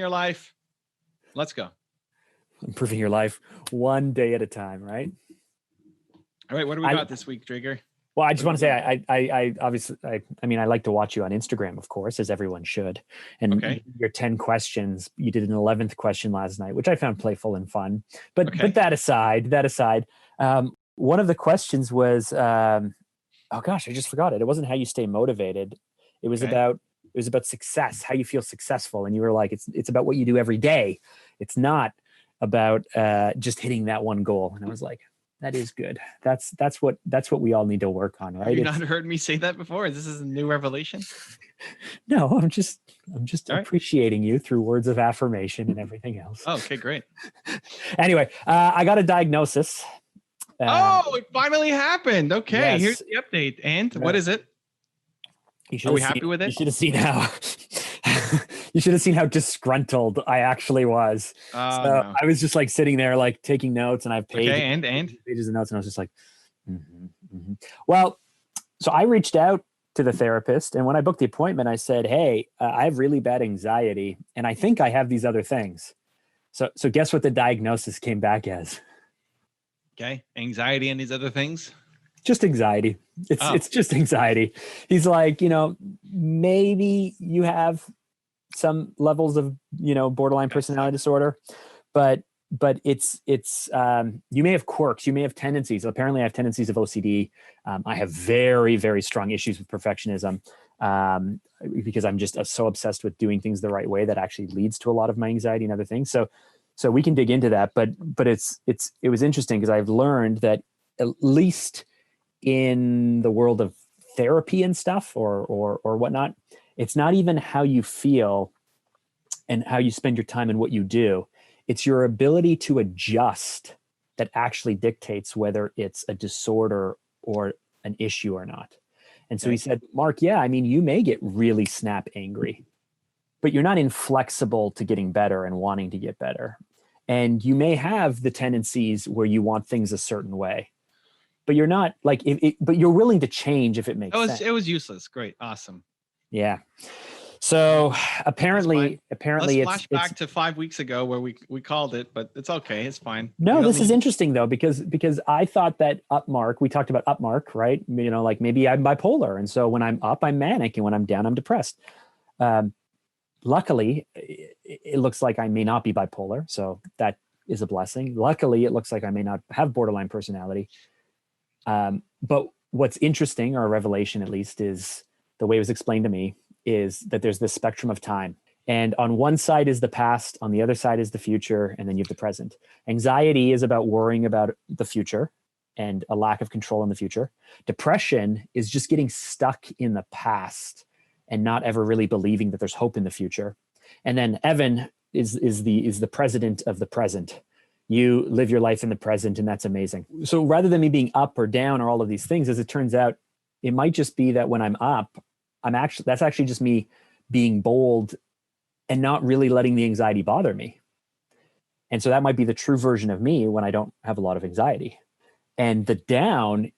your life. Let's go. Improving your life one day at a time, right? All right, what do we got this week, Drigger? Well, I just want to say, I obviously, I mean, I like to watch you on Instagram, of course, as everyone should. And your 10 questions, you did an 11th question last night, which I found playful and fun. But that aside, one of the questions was, oh gosh, I just forgot it. It wasn't how you stay motivated. It was about success, how you feel successful. And you were like, it's about what you do every day. It's not about just hitting that one goal. And I was like, that is good. That's what we all need to work on, right? Have you not heard me say that before? This is a new revelation. No, I'm just appreciating you through words of affirmation and everything else. Oh, okay, great. Anyway, I got a diagnosis. It finally happened. Okay, yes. Here's the update. And what is it? Are we happy with it? You should have seen how you should have seen how disgruntled I actually was. No. I was just like sitting there, like taking notes, and I have pages, pages of notes, and I was just like, Well, so I reached out to the therapist, and when I booked the appointment, I said, "Hey, I have really bad anxiety, and I think I have these other things." So guess what the diagnosis came back as? Okay, anxiety and these other things. Just anxiety. It's just anxiety. He's like, maybe you have some levels of, borderline personality disorder, but it's you may have quirks, you may have tendencies. Apparently I have tendencies of OCD. I have very, very strong issues with perfectionism because I'm just so obsessed with doing things the right way that actually leads to a lot of my anxiety and other things. So we can dig into that, but it was interesting because I've learned that at least in the world of therapy and stuff or whatnot, it's not even how you feel and how you spend your time and what you do. It's your ability to adjust that actually dictates whether it's a disorder or an issue or not. And so he said, Mark, yeah, I mean, you may get really snap angry, but you're not inflexible to getting better and wanting to get better. And you may have the tendencies where you want things a certain way, but you're not like, but you're willing to change if it makes sense. It was useless. Great. Awesome. Yeah. So apparently let's flash back to 5 weeks ago where we called it, but it's okay. It's fine. No, this is interesting though, because I thought that we talked about upmark, right? Like maybe I'm bipolar. And so when I'm up, I'm manic. And when I'm down, I'm depressed. Luckily, it looks like I may not be bipolar. So that is a blessing. Luckily, it looks like I may not have borderline personality. But what's interesting, or a revelation at least, is the way it was explained to me is that there's this spectrum of time. And on one side is the past, on the other side is the future, and then you have the present. Anxiety is about worrying about the future and a lack of control in the future. Depression is just getting stuck in the past and not ever really believing that there's hope in the future. And then Evan is the president of the present. You live your life in the present, and that's amazing. So rather than me being up or down or all of these things, as it turns out, it might just be that when I'm up, that's actually just me being bold and not really letting the anxiety bother me. And so that might be the true version of me when I don't have a lot of anxiety. And the down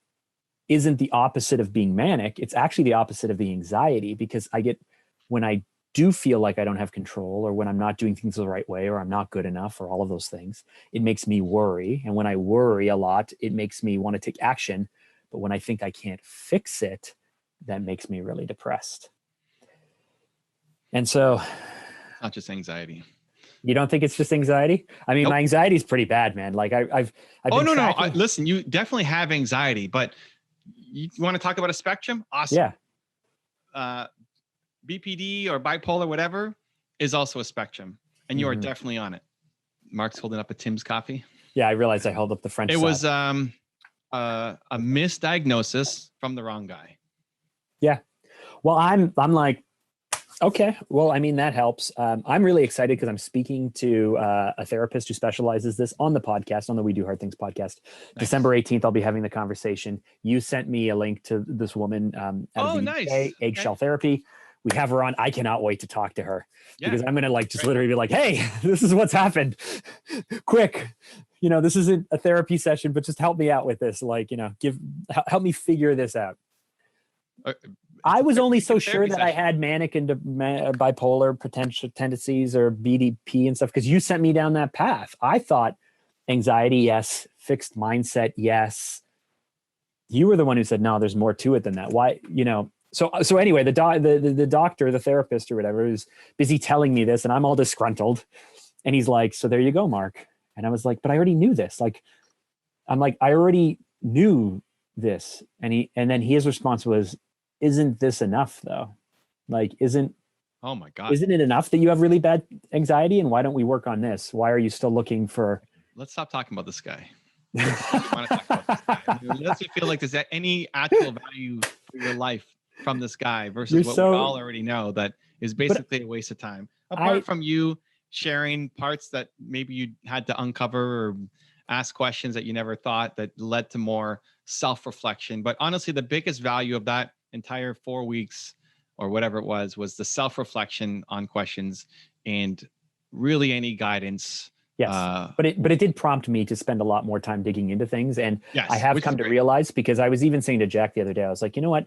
isn't the opposite of being manic. It's actually the opposite of the anxiety, because when I do feel like I don't have control, or when I'm not doing things the right way, or I'm not good enough, or all of those things, it makes me worry. And when I worry a lot, it makes me want to take action. But when I think I can't fix it, that makes me really depressed. And so, not just anxiety. You don't think it's just anxiety? I mean, My anxiety is pretty bad, man. Like I've been no. Listen, you definitely have anxiety, but you want to talk about a spectrum? Awesome. Yeah. BPD or bipolar, whatever, is also a spectrum, and you are definitely on it. Mark's holding up a Tim's coffee. Yeah, I realized I held up the French. It was a misdiagnosis from the wrong guy. Yeah. Well, I'm like, okay, well, I mean, that helps. I'm really excited because I'm speaking to a therapist who specializes this on the podcast, on the We Do Hard Things podcast. Nice. December 18th, I'll be having the conversation. You sent me a link to this woman out of the UK, Eggshell Therapy. We have her on. I cannot wait to talk to her because I'm going to literally be like, hey, this is what's happened. Quick. This isn't a therapy session, but just help me out with this. Like, help me figure this out. I was only It's so a sure therapy that I session. had manic and bipolar potential tendencies or BDP and stuff because you sent me down that path. I thought anxiety, yes. Fixed mindset, yes. You were the one who said, no, there's more to it than that. Why, so anyway, the doctor, the therapist or whatever is busy telling me this and I'm all disgruntled. And he's like, so there you go, Mark. And I was like, but I already knew this. Like, I'm like, I already knew this. And then his response was, isn't this enough though? Like, Oh my God. isn't it enough that you have really bad anxiety? And why don't we work on this? Why are you still looking for? Let's stop talking about this guy. I want to talk about this guy. I mean, let's feel like there's any actual value for your life from this guy versus You're what so- we all already know that is basically a waste of time. Apart from you sharing parts that maybe you had to uncover or ask questions that you never thought that led to more self-reflection. But honestly, the biggest value of that entire 4 weeks or whatever it was the self-reflection on questions and really any guidance. Yes, but it did prompt me to spend a lot more time digging into things, and Yes, I have which come is to great. realize, because I was even saying to Jack the other day, I was like, you know what?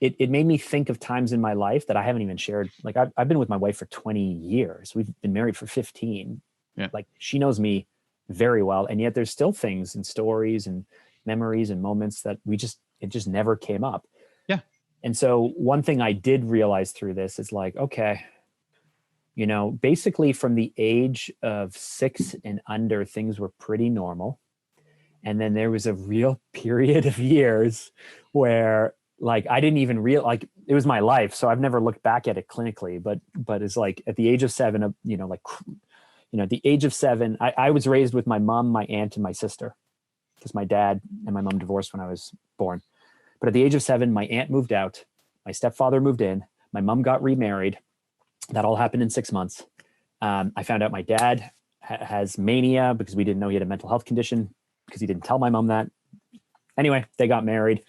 It made me think of times in my life that I haven't even shared. Like I've been with my wife for 20 years. We've been married for 15. Yeah. Like she knows me very well, and yet there's still things and stories and memories and moments that it just never came up. Yeah. And so one thing I did realize through this is like, okay, basically from the age of 6 and under, things were pretty normal. And then there was a real period of years where like, I didn't even like it was my life. So I've never looked back at it clinically, but it's like at the age of 7, at the age of 7, I was raised with my mom, my aunt, and my sister because my dad and my mom divorced when I was born. But at the age of 7, my aunt moved out. My stepfather moved in. My mom got remarried. That all happened in 6 months. I found out my dad has mania because we didn't know he had a mental health condition because he didn't tell my mom that. Anyway, they got married,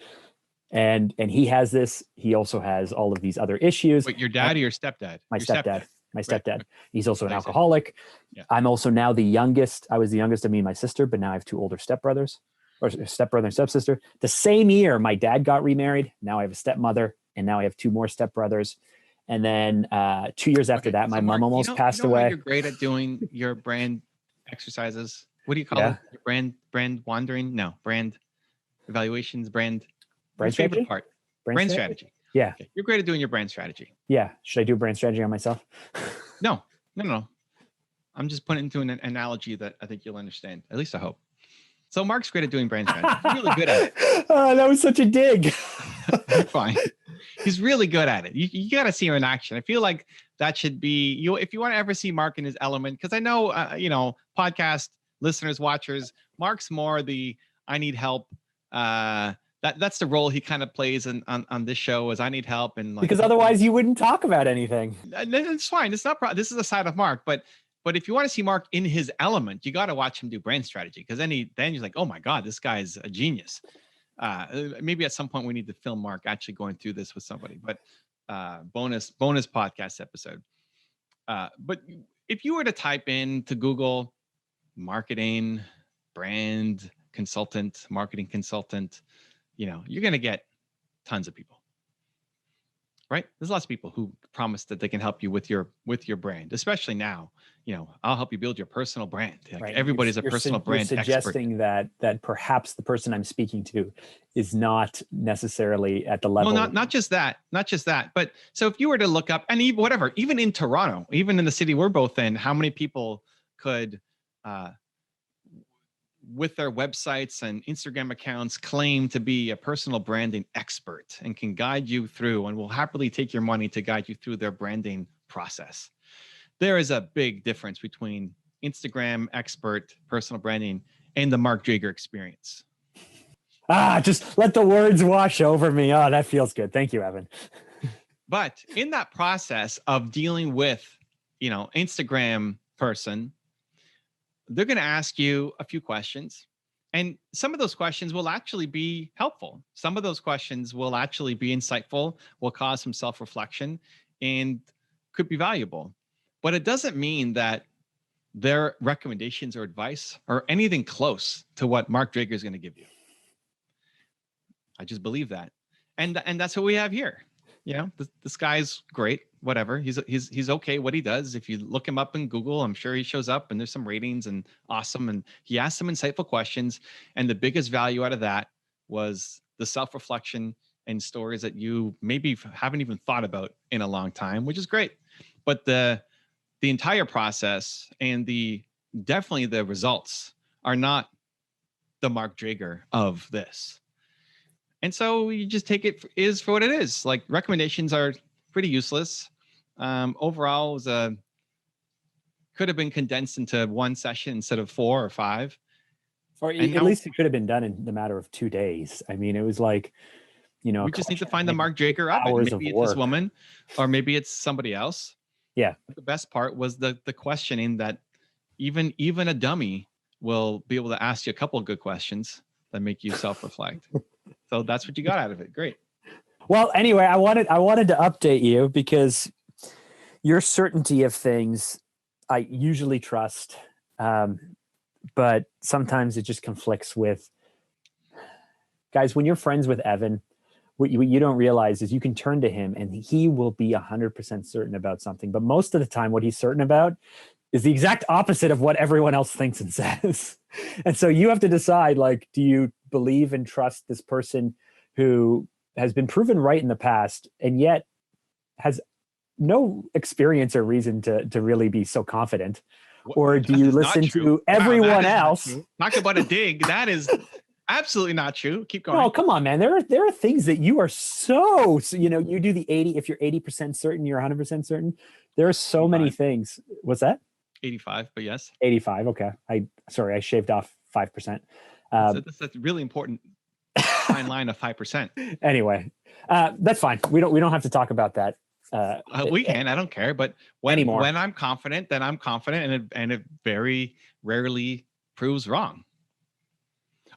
and he has this. He also has all of these other issues. But your dad or your stepdad? My Your stepdad. My stepdad. Right. He's also an Nice. alcoholic. Yeah. I'm also now the youngest. I was the youngest of me and my sister, but now I have 2 older stepbrothers, or stepbrother and stepsister. The same year, my dad got remarried. Now I have a stepmother, and now I have 2 more stepbrothers. And then 2 years after that, my mom almost passed away. You're great at doing your brand exercises. What do you call it? Your brand wandering? No, brand evaluations, brand strategy? Favorite part? Brand strategy. Yeah. Okay. You're great at doing your brand strategy. Yeah. Should I do a brand strategy on myself? No. I'm just putting it into an analogy that I think you'll understand. At least I hope. So Mark's great at doing brand strategy. He's really good at it. That was such a dig. Fine. He's really good at it. You got to see him in action. I feel like that should be you. If you want to ever see Mark in his element, because I know, podcast listeners, watchers, Mark's more the I need help. That's the role he kind of plays on this show is I need help. And like, because otherwise you wouldn't talk about anything. It's fine. It's not, this is a side of Mark, but if you want to see Mark in his element, you got to watch him do brand strategy. Cause then you're like, oh my God, this guy's a genius. Maybe at some point we need to film Mark actually going through this with somebody, but bonus podcast episode. But if you were to type in to Google marketing, brand consultant, marketing consultant, you're going to get tons of people, right? There's lots of people who promise that they can help you with your brand, especially now. I'll help you build your personal brand. Like right. Everybody's a personal brand expert. You're suggesting that perhaps the person I'm speaking to is not necessarily at the level. Well, not just that. But so if you were to look up, and even in Toronto, even in the city we're both in, how many people could, with their websites and Instagram accounts, claim to be a personal branding expert and can guide you through and will happily take your money to guide you through their branding process. There is a big difference between Instagram expert personal branding and the Mark Drager experience. Just let the words wash over me. Oh, that feels good. Thank you, Evan. But in that process of dealing with, Instagram person, they're going to ask you a few questions, and some of those questions will actually be helpful. Some of those questions will actually be insightful, will cause some self-reflection, and could be valuable. But it doesn't mean that their recommendations or advice are anything close to what Mark Drager is going to give you. I just believe that. And that's what we have here. This guy's great. Whatever. He's okay. What he does, if you look him up in Google, I'm sure he shows up and there's some ratings and awesome. And he asked some insightful questions. And the biggest value out of that was the self-reflection and stories that you maybe haven't even thought about in a long time, which is great. But the entire process and definitely the results are not the Mark Drager of this. And so you just take it is for what it is. Like, recommendations are pretty useless. Overall, it was could have been condensed into one session instead of 4 or 5. Or at least it could have been done in the matter of 2 days. I mean, it was like, we just need to find the Mark Drager of it. Maybe it's this woman, or maybe it's somebody else. Yeah. The best part was the questioning, that even a dummy will be able to ask you a couple of good questions that make you self-reflect. So that's what you got out of it. Great. Well, anyway, I wanted to update you because your certainty of things I usually trust, but sometimes it just conflicts with, guys, when you're friends with Evan, what you don't realize is you can turn to him and he will be 100% certain about something. But most of the time, what he's certain about is the exact opposite of what everyone else thinks and says. And so you have to decide, like, do you believe and trust this person who has been proven right in the past and yet has no experience or reason to really be so confident? Or do you listen to everyone else? Talk about a dig. That is absolutely not true. Keep going. Oh, come on, man. There are things that you are so you do the 80. If you're 80% certain, you're 100% certain. There are so 85. Many things. What's that? 85, but yes. 85. Okay. I shaved off 5%. That's a really important fine line of 5%. Anyway, that's fine. We don't have to talk about that. We can. I don't care. But when I'm confident, then I'm confident, and it very rarely proves wrong.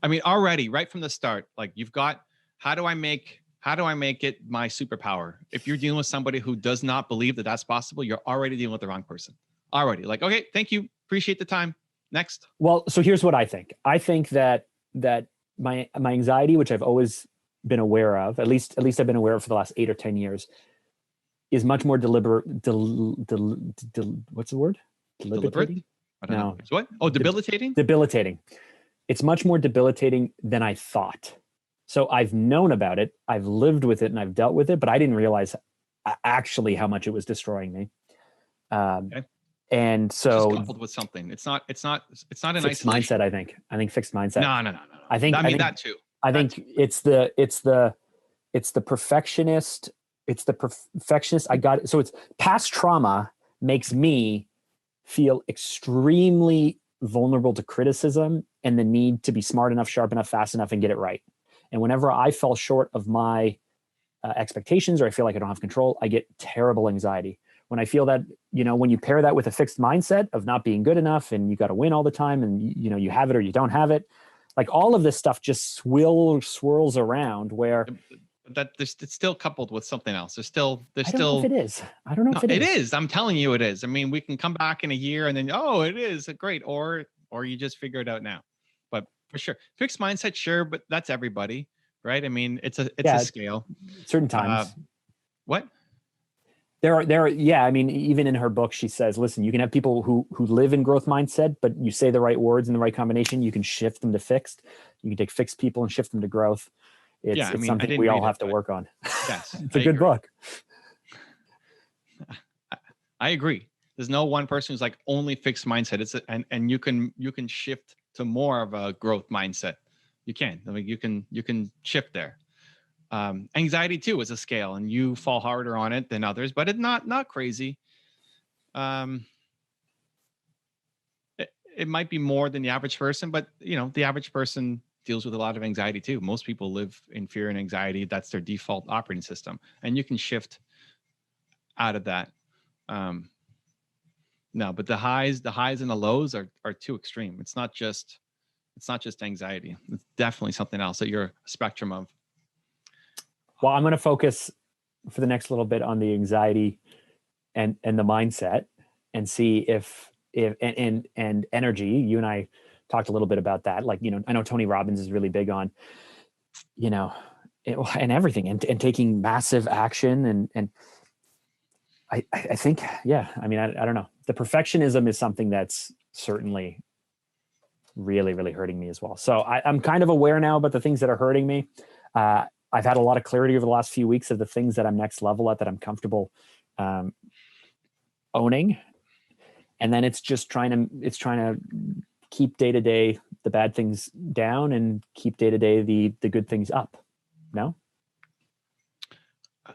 I mean, already right from the start, like, you've got, how do I make it my superpower? If you're dealing with somebody who does not believe that that's possible, you're already dealing with the wrong person. Already, like, okay, thank you, appreciate the time. Next. Well, so here's what I think. I think that my anxiety, which I've always been aware of, at least I've been aware of for the last 8 or 10 years, is much more deliberate. What's the word? Deliberate? I don't know. What? Oh, debilitating? Debilitating. It's much more debilitating than I thought. So I've known about it, I've lived with it, and I've dealt with it, but I didn't realize actually how much it was destroying me. Okay. And so, just coupled with something. It's not an fixed mindset. I think fixed mindset. No. I think that too. I think it's the perfectionist. It's the perfectionist. I got it. So it's past trauma makes me feel extremely vulnerable to criticism and the need to be smart enough, sharp enough, fast enough, and get it right. And whenever I fall short of my expectations, or I feel like I don't have control, I get terrible anxiety. When I feel that, when you pair that with a fixed mindset of not being good enough and you got to win all the time, and you have it or you don't have it, like, all of this stuff just swirls around where that it's still coupled with something else. I don't know if it is. I don't know if it is. It is. I'm telling you it is. I mean, we can come back in a year and then, oh, it is great. Or you just figure it out now. But for sure, fixed mindset, sure, but that's everybody, right? I mean, it's a scale. Certain times. What? There are. Yeah. I mean, even in her book, she says, listen, you can have people who live in growth mindset, but you say the right words in the right combination, you can shift them to fixed. You can take fixed people and shift them to growth. It's something we all have to work on. Yes. It's a good book. I agree. There's no one person who's like only fixed mindset. And you can shift to more of a growth mindset. You can. I mean, you can shift there. Anxiety too is a scale, and you fall harder on it than others, but it's not crazy. It might be more than the average person, but the average person deals with a lot of anxiety too. Most people live in fear and anxiety. That's their default operating system, and you can shift out of that. No, but the highs and the lows are too extreme. It's not just anxiety. It's definitely something else that you're a spectrum of. Well, I'm going to focus for the next little bit on the anxiety and the mindset, and see if and energy. You and I talked a little bit about that. Like, I know Tony Robbins is really big on, and everything, and taking massive action. And I think, yeah, I mean, I don't know. The perfectionism is something that's certainly really, really hurting me as well. So I'm kind of aware now about the things that are hurting me. I've had a lot of clarity over the last few weeks of the things that I'm next level at, that I'm comfortable owning. And then it's trying to keep day to day the bad things down and keep day to day the good things up. No?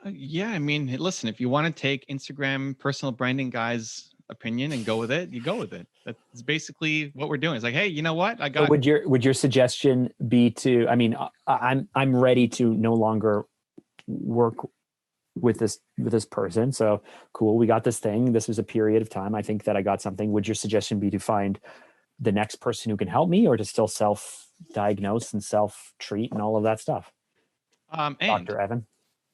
Yeah, I mean, listen, if you want to take Instagram personal branding guy's opinion and go with it, you go with it. That's basically what we're doing. It's like, hey, you know what? I got. So would your suggestion be to? I mean, I'm ready to no longer work with this person. So cool, we got this thing. This was a period of time. I think that I got something. Would your suggestion be to find the next person who can help me, or to still self-diagnose and self-treat and all of that stuff? Dr. Evan.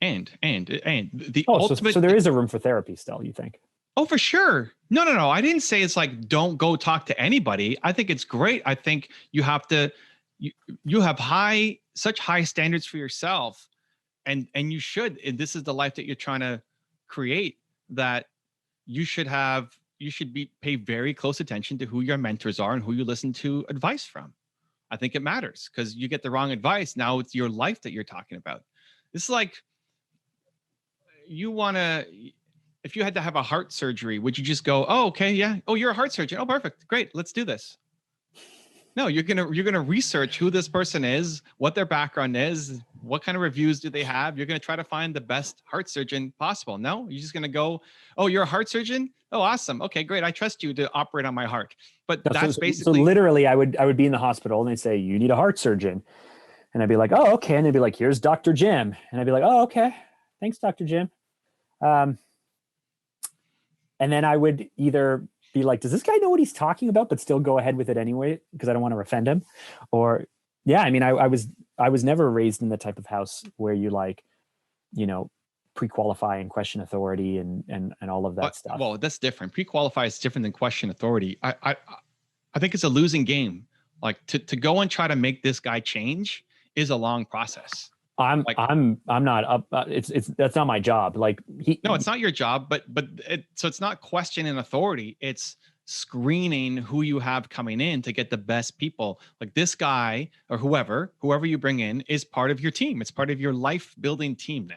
And the ultimate. So there is a room for therapy still, you think? Oh, for sure. No. I didn't say it's like, don't go talk to anybody. I think it's great. I think you have to, you have such high standards for yourself, and you should, and this is the life that you're trying to create, that you should pay very close attention to who your mentors are and who you listen to advice from. I think it matters, because you get the wrong advice. Now it's your life that you're talking about. This is like, if you had to have a heart surgery, would you just go, oh, okay, yeah. Oh, you're a heart surgeon. Oh, perfect. Great. Let's do this. No, you're going to research who this person is, what their background is, what kind of reviews do they have. You're going to try to find the best heart surgeon possible. No, you're just going to go, oh, you're a heart surgeon. Oh, awesome. Okay, great. I trust you to operate on my heart. But that's basically. So literally I would be in the hospital and they'd say, you need a heart surgeon. And I'd be like, oh, okay. And they'd be like, here's Dr. Jim. And I'd be like, oh, okay. Thanks, Dr. Jim. And then I would either be like, does this guy know what he's talking about, but still go ahead with it anyway, because I don't want to offend him? Or, yeah, I mean, I was never raised in the type of house where you pre-qualify and question authority and all of that stuff. Well, that's different. Pre-qualify is different than question authority. I think it's a losing game. Like to go and try to make this guy change is a long process. I'm not up. That's not my job. Like no, it's not your job, but so it's not questioning authority. It's screening who you have coming in to get the best people. Like this guy or whoever you bring in is part of your team. It's part of your life building team now.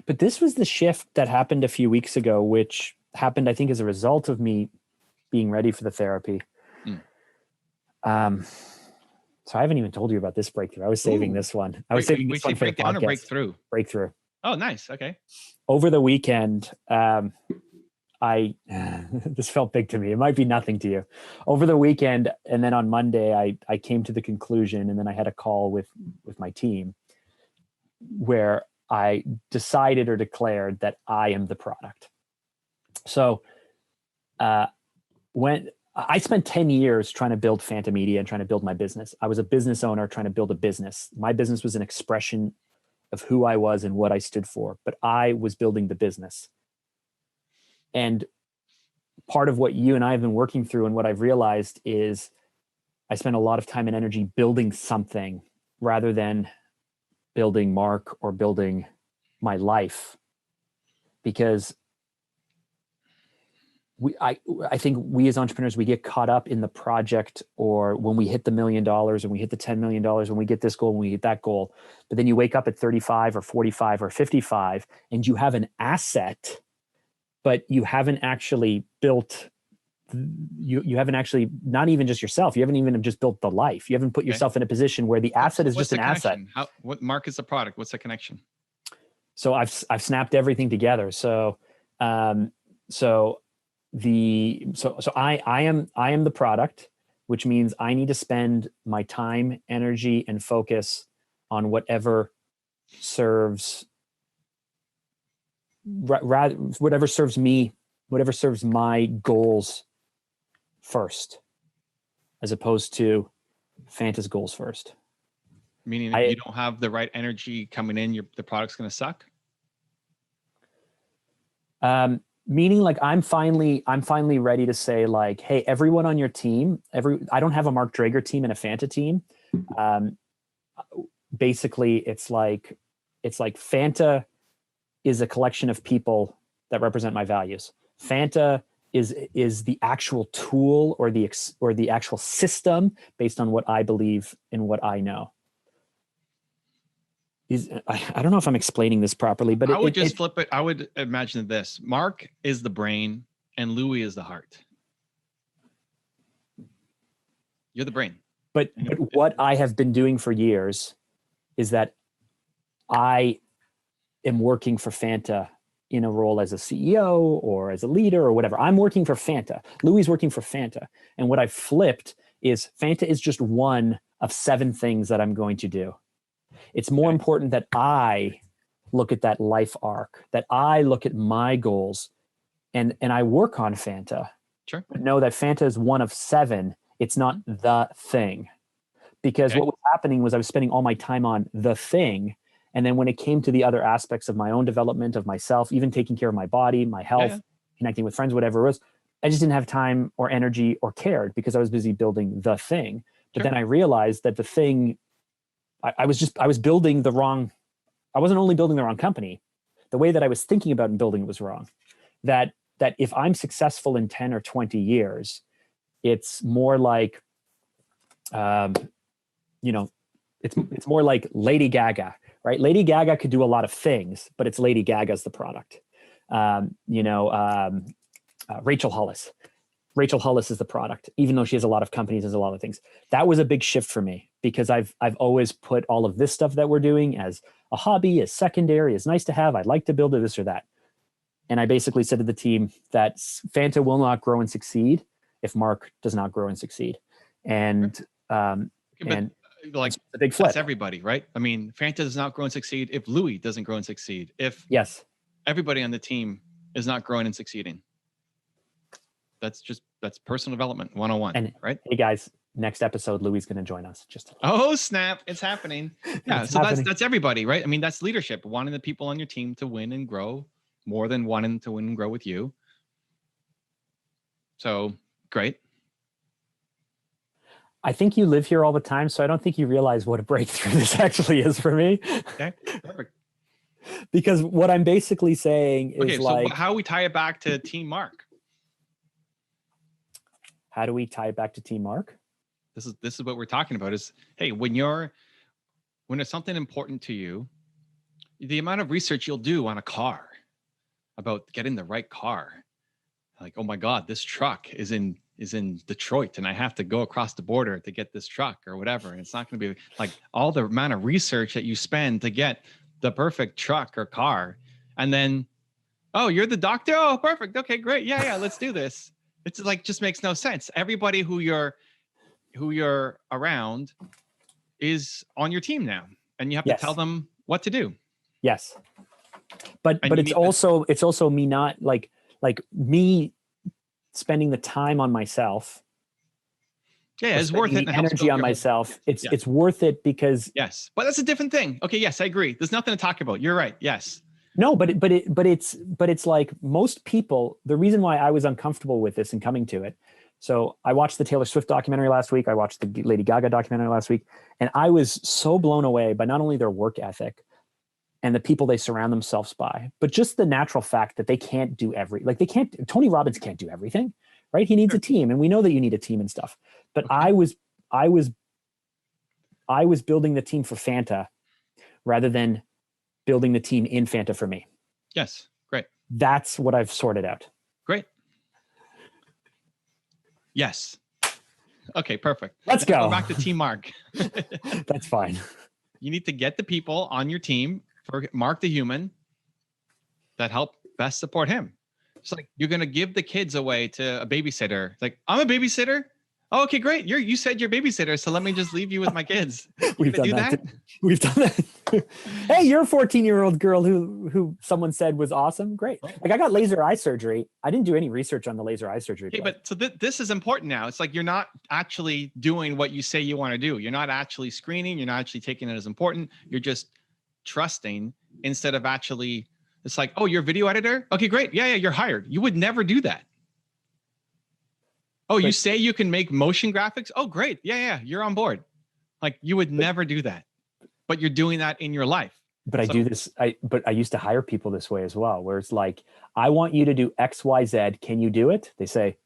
But this was the shift that happened a few weeks ago, which happened, I think, as a result of me being ready for the therapy. So I haven't even told you about this breakthrough. I was saving this one. I was saving this one for the podcast. Breakthrough. Breakthrough. Oh, nice. Okay. Over the weekend, this felt big to me. It might be nothing to you. Over the weekend, and then on Monday, I came to the conclusion, and then I had a call with my team where I decided or declared that I am the product. So when I spent 10 years trying to build Phantom Media and trying to build my business. I was a business owner trying to build a business. My business was an expression of who I was and what I stood for, but I was building the business. And part of what you and I have been working through and what I've realized is I spent a lot of time and energy building something rather than building Mark or building my life, because I think we as entrepreneurs, we get caught up in the project, or when we hit the $1 million and we hit the $10 million, when we get this goal, when we hit that goal, but then you wake up at 35 or 45 or 55 and you have an asset, but you haven't actually built, you haven't actually, not even just yourself, you haven't even just built the life. You haven't put yourself in a position where the asset is just an asset. What Mark is the product? What's the connection? So I've snapped everything together. So I am the product, which means I need to spend my time, energy, and focus on whatever serves whatever serves me, whatever serves my goals first, as opposed to Fanta's goals first. Meaning if you don't have the right energy coming in, the product's going to suck? Meaning like I'm finally ready to say like, hey, everyone on your team, I don't have a Mark Drager team and a Fanta team. basically it's like Fanta is a collection of people that represent my values. Fanta is the actual tool or the actual system based on what I believe and what I know. I don't know if I'm explaining this properly, but I would just flip it. I would imagine this: Mark is the brain and Louis is the heart. You're the brain. But what I have been doing for years is that I am working for Fanta in a role as a CEO or as a leader or whatever. I'm working for Fanta. Louis is working for Fanta. And what I've flipped is Fanta is just one of 7 things that I'm going to do. It's more important that I look at that life arc, that I look at my goals, and I work on Fanta. Sure. But know that Fanta is one of 7. It's not the thing. Because what was happening was I was spending all my time on the thing. And then when it came to the other aspects of my own development of myself, even taking care of my body, my health, connecting with friends, whatever it was, I just didn't have time or energy or cared because I was busy building the thing. But then I realized that the thing, I was building the wrong, I wasn't only building the wrong company, the way that I was thinking about and building it was wrong. That if I'm successful in 10 or 20 years, it's more like, it's more like Lady Gaga, right? Lady Gaga could do a lot of things, but it's Lady Gaga's the product. Rachel Hollis. Rachel Hollis is the product, even though she has a lot of companies, has a lot of things. That was a big shift for me because I've always put all of this stuff that we're doing as a hobby, as secondary, as nice to have. I'd like to build this or that. And I basically said to the team that Fanta will not grow and succeed if Mark does not grow and succeed. And like a big flip. That's everybody, right? I mean, Fanta does not grow and succeed if Louis doesn't grow and succeed. If everybody on the team is not growing and succeeding. That's personal development 101, and, right? Hey guys, next episode, Louis is going to join us. Oh snap! It's happening. Yeah, that's everybody, right? I mean, that's leadership. Wanting the people on your team to win and grow more than wanting to win and grow with you. So great. I think you live here all the time, so I don't think you realize what a breakthrough this actually is for me. Okay, perfect. Because what I'm basically saying is so how we tie it back to Team Mark? How do we tie it back to Team Mark? This is what we're talking about is, hey, when there's something important to you, the amount of research you'll do on a car about getting the right car. Like, oh my God, this truck is in Detroit and I have to go across the border to get this truck or whatever. And it's not going to be like all the amount of research that you spend to get the perfect truck or car. And then, oh, you're the doctor? Oh, perfect. Okay, great. Yeah, let's do this. It's like, just makes no sense. Everybody who you're around is on your team now, and you have to tell them what to do. Yes. But it's also me not like me spending the time on myself. Yeah, it's worth it. The energy on myself. It's worth it because but that's a different thing. Okay, yes, I agree. There's nothing to talk about. You're right. Yes. No, but it's like most people, the reason why I was uncomfortable with this and coming to it. So I watched the Taylor Swift documentary last week. I watched the Lady Gaga documentary last week, and I was so blown away by not only their work ethic and the people they surround themselves by, but just the natural fact that they can't do Tony Robbins can't do everything, right? He needs a team, and we know that you need a team and stuff. But I was building the team for Fanta rather than building the team in Fanta for me. Yes. Great. That's what I've sorted out. Great. Yes. Okay, perfect. Let's go back to Team Mark. That's fine. You need to get the people on your team for Mark the human that help best support him. It's like, you're going to give the kids away to a babysitter. It's like, I'm a babysitter. Oh, okay, great. You said you're babysitter, so let me just leave you with my kids. We've done that. We've done that. Hey, you're a 14-year-old girl who someone said was awesome. Great. Like, I got laser eye surgery. I didn't do any research on the laser eye surgery. Okay, but so this is important now. It's like, you're not actually doing what you say you want to do. You're not actually screening. You're not actually taking it as important. You're just trusting instead of actually. It's like, oh, you're a video editor? Okay, great. Yeah, you're hired. You would never do that. Oh, you say you can make motion graphics? Oh, great. Yeah, you're on board. Like, you would never do that. but you're doing that in your life. But I do this. But I used to hire people this way as well, where it's like, I want you to do X, Y, Z. Can you do it? They say,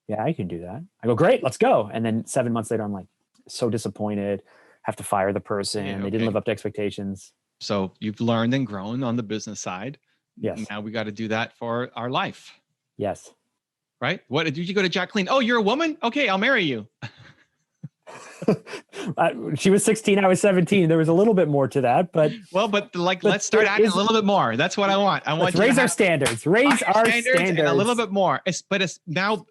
yeah, I can do that. I go, great, let's go. And then 7 months later, I'm like, so disappointed, have to fire the person. Yeah, They didn't live up to expectations. So you've learned and grown on the business side. Yes. Now we got to do that for our life. Yes. Right? What did you go to Jacqueline? Oh, you're a woman? Okay, I'll marry you. She was 16, I was 17. There was a little bit more to that, but let's start adding a little bit more. That's what I want. I want to raise our standards. Raise our standards and a little bit more. But it's now,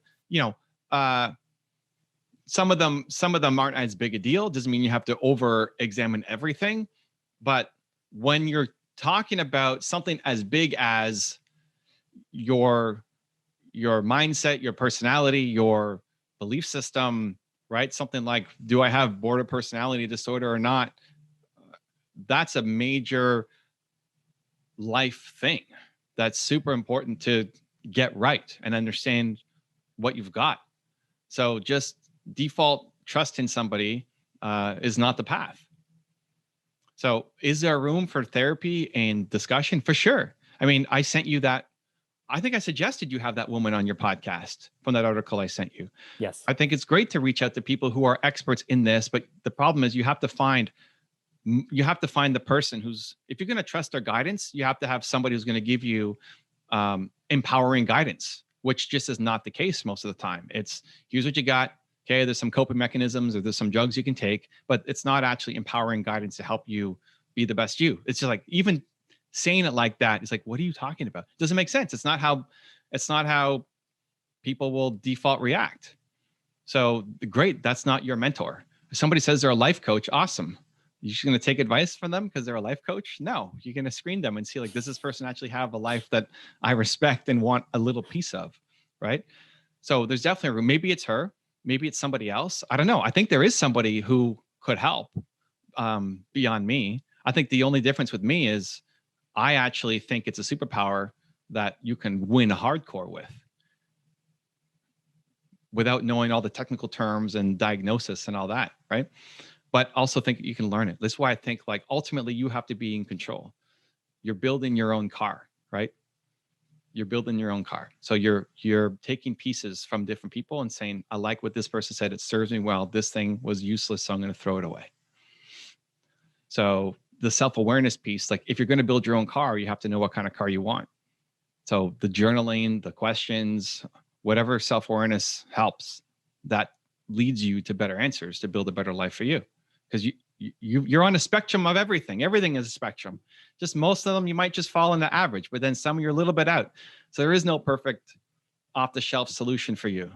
some of them aren't as big a deal. Doesn't mean you have to over examine everything. But when you're talking about something as big as your mindset, your personality, your belief system, right? Something like, do I have border personality disorder or not? That's a major life thing. That's super important to get right and understand what you've got. So just default trust in somebody is not the path. So is there room for therapy and discussion? For sure. I mean, I sent you that. I think I suggested you have that woman on your podcast from that article I sent you. Yes. I think it's great to reach out to people who are experts in this, but the problem is you have to find the person who's, if you're going to trust their guidance, you have to have somebody who's going to give you empowering guidance, which just is not the case most of the time. It's, here's what you got. Okay, there's some coping mechanisms or there's some drugs you can take, but it's not actually empowering guidance to help you be the best you. It's just like, even saying it like that, it's like, what are you talking about? It doesn't make sense. It's not how people will default react. So great, that's not your mentor. If somebody says they're a life coach, awesome. You're just going to take advice from them because they're a life coach? No, you're going to screen them and see, like, does this person actually have a life that I respect and want a little piece of, right? So there's definitely room. Maybe it's her, maybe it's somebody else. I don't know. I think there is somebody who could help beyond me. I think the only difference with me is I actually think it's a superpower that you can win hardcore with without knowing all the technical terms and diagnosis and all that, right? But also think you can learn it. That's why I think, like, ultimately you have to be in control. You're building your own car, right? You're building your own car. So you're taking pieces from different people and saying, I like what this person said. It serves me well. This thing was useless, so I'm going to throw it away. So the self-awareness piece, like, if you're going to build your own car, you have to know what kind of car you want. So the journaling, the questions, whatever self-awareness helps, that leads you to better answers to build a better life for you. Because you're on a spectrum of everything. Everything is a spectrum. Just most of them, you might just fall in the average, but then some you're a little bit out. So there is no perfect off-the-shelf solution for you,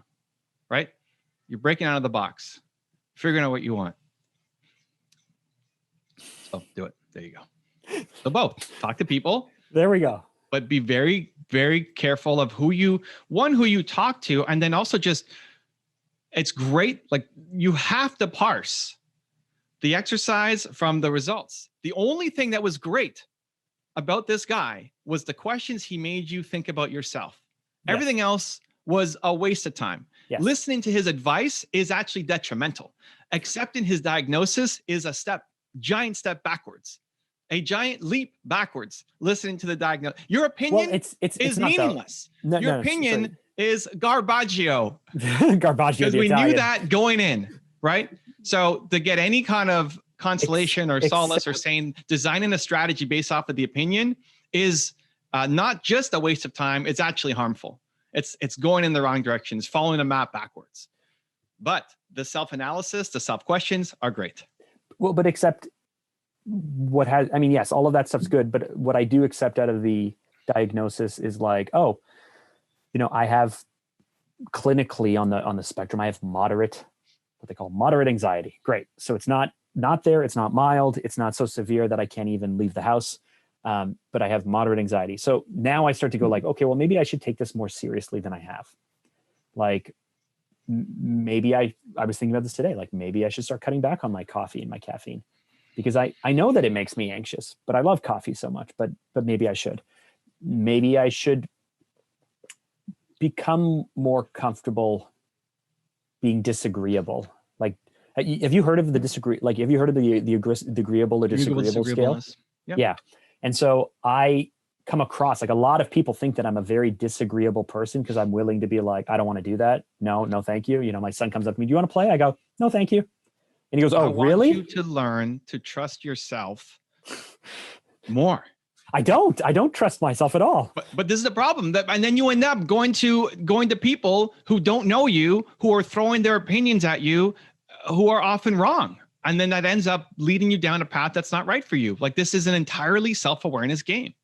right? You're breaking out of the box, figuring out what you want. So do it. There you go. So both, talk to people. There we go. But be very, very careful of who you talk to. And then also just, it's great. Like, you have to parse the exercise from the results. The only thing that was great about this guy was the questions he made you think about yourself. Yes. Everything else was a waste of time. Yes. Listening to his advice is actually detrimental. Accepting his diagnosis is a giant step backwards. A giant leap backwards, listening to the diagnosis. Your opinion is meaningless. Your opinion is garbaggio. Garbaggio. Because we knew that going in, right? So to get any kind of consolation or solace or saying designing a strategy based off of the opinion is not just a waste of time. It's actually harmful. It's going in the wrong direction. It's following a map backwards. But the self-analysis, the self-questions are great. Well, but except yes, all of that stuff's good. But what I do accept out of the diagnosis is like, oh, I have clinically on the spectrum, I have what they call moderate anxiety. Great. So it's not there. It's not mild. It's not so severe that I can't even leave the house. But I have moderate anxiety. So now I start to go like, okay, well, maybe I should take this more seriously than I have. Like, maybe I was thinking about this today. Like, maybe I should start cutting back on my coffee and my caffeine, because I know that it makes me anxious, but I love coffee so much, but maybe I should. Maybe I should become more comfortable being disagreeable. Like, Have you heard of the disagree? Like, have you heard of the agreeable or disagreeable scale? Disagreeableness. Yeah. Yeah. And so I come across, like, a lot of people think that I'm a very disagreeable person because I'm willing to be like, I don't want to do that. No, thank you. You know, my son comes up to me, do you want to play? I go, no, thank you. And he goes, oh, I want really? you to learn to trust yourself more. I don't trust myself at all. But this is the problem, and then you end up going to people who don't know you, who are throwing their opinions at you, who are often wrong. And then that ends up leading you down a path that's not right for you. Like, this is an entirely self-awareness game.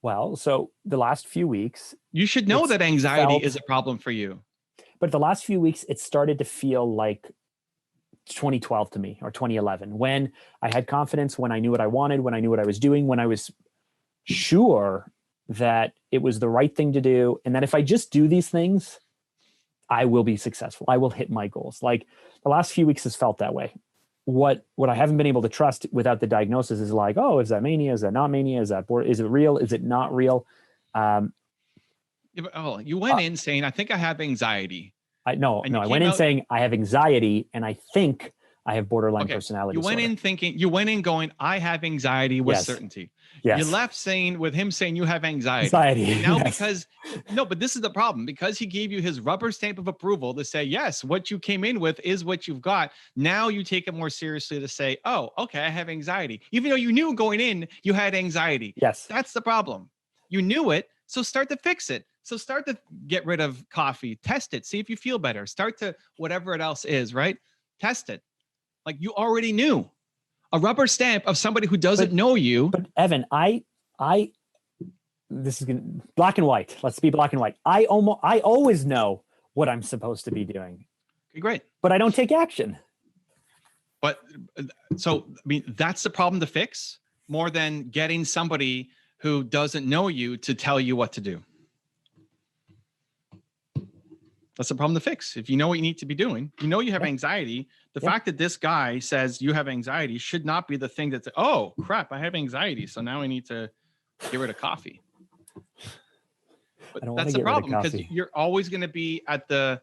Well, so the last few weeks, you should know that anxiety is a problem for you. But the last few weeks, it started to feel like 2012 to me, or 2011, when I had confidence, when I knew what I wanted, when I knew what I was doing, when I was sure that it was the right thing to do, and that if I just do these things, I will be successful. I will hit my goals. Like, the last few weeks has felt that way. What I haven't been able to trust without the diagnosis is like, oh, is that mania? Is that not mania? Is that bored? Is it real? Is it not real? You went in saying, I think I have anxiety. I went in saying I have anxiety and I think I have borderline personality disorder. You went in going, I have anxiety with certainty. Yes. You left with him saying you have anxiety. And now but this is the problem, because he gave you his rubber stamp of approval to say, yes, what you came in with is what you've got. Now you take it more seriously to say, oh, okay, I have anxiety. Even though you knew going in, you had anxiety. Yes. That's the problem. You knew it. So start to fix it. So start to get rid of coffee, test it, see if you feel better, start to whatever it else is, right? Test it. Like, you already knew. A rubber stamp of somebody who doesn't know you. But Evan, this is black and white. Let's be black and white. I always know what I'm supposed to be doing. Okay, great. But I don't take action. But so, I mean, that's the problem to fix, more than getting somebody who doesn't know you to tell you what to do. That's the problem to fix. If you know what you need to be doing, you know you have anxiety. The fact that this guy says you have anxiety should not be the thing that's, oh, crap, I have anxiety. So now I need to get rid of coffee. But that's the problem, because you're always going to be at the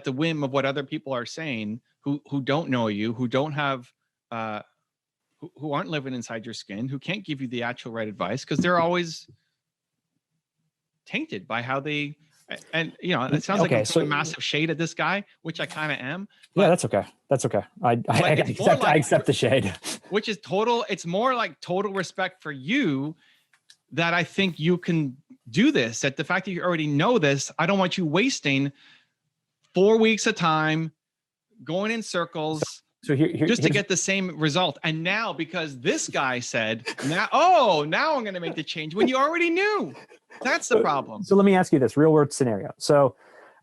whim of what other people are saying, who don't know you, who don't have, who aren't living inside your skin, who can't give you the actual right advice, because they're always tainted by how they. And you know, it sounds like I'm throwing massive shade at this guy, which I kind of am. Yeah, that's okay. That's okay. I accept the shade. Which is total. It's more like total respect for you, that I think you can do this. That the fact that you already know this, I don't want you wasting 4 weeks of time going in circles. So just to get the same result. And now, because this guy said, now I'm going to make the change when you already knew. That's the problem. So let me ask you this real world scenario. So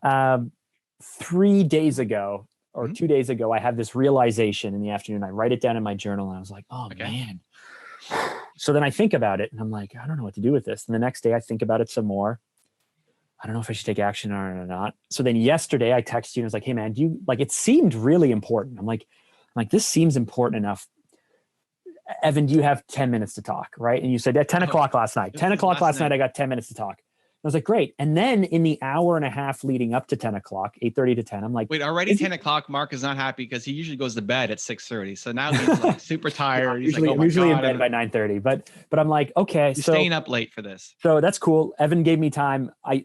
3 days ago or 2 days ago, I had this realization in the afternoon. I write it down in my journal and I was like, oh man. So then I think about it and I'm like, I don't know what to do with this. And the next day I think about it some more. I don't know if I should take action on it or not. So then yesterday I texted you and I was like, hey man, it seemed really important. I'm like, this seems important enough. Evan, do you have 10 minutes to talk? Right. And you said at 10 o'clock last night, 10 o'clock last night, I got 10 minutes to talk. I was like, great. And then in the hour and a half leading up to 10 o'clock, 8:30 to 10, I'm like, wait, already 10 o'clock. Mark is not happy because he usually goes to bed at 6:30. So now he's like super tired. He's usually, like, oh usually God, in bed by 9:30, but I'm like, okay, so staying up late for this. So that's cool. Evan gave me time. I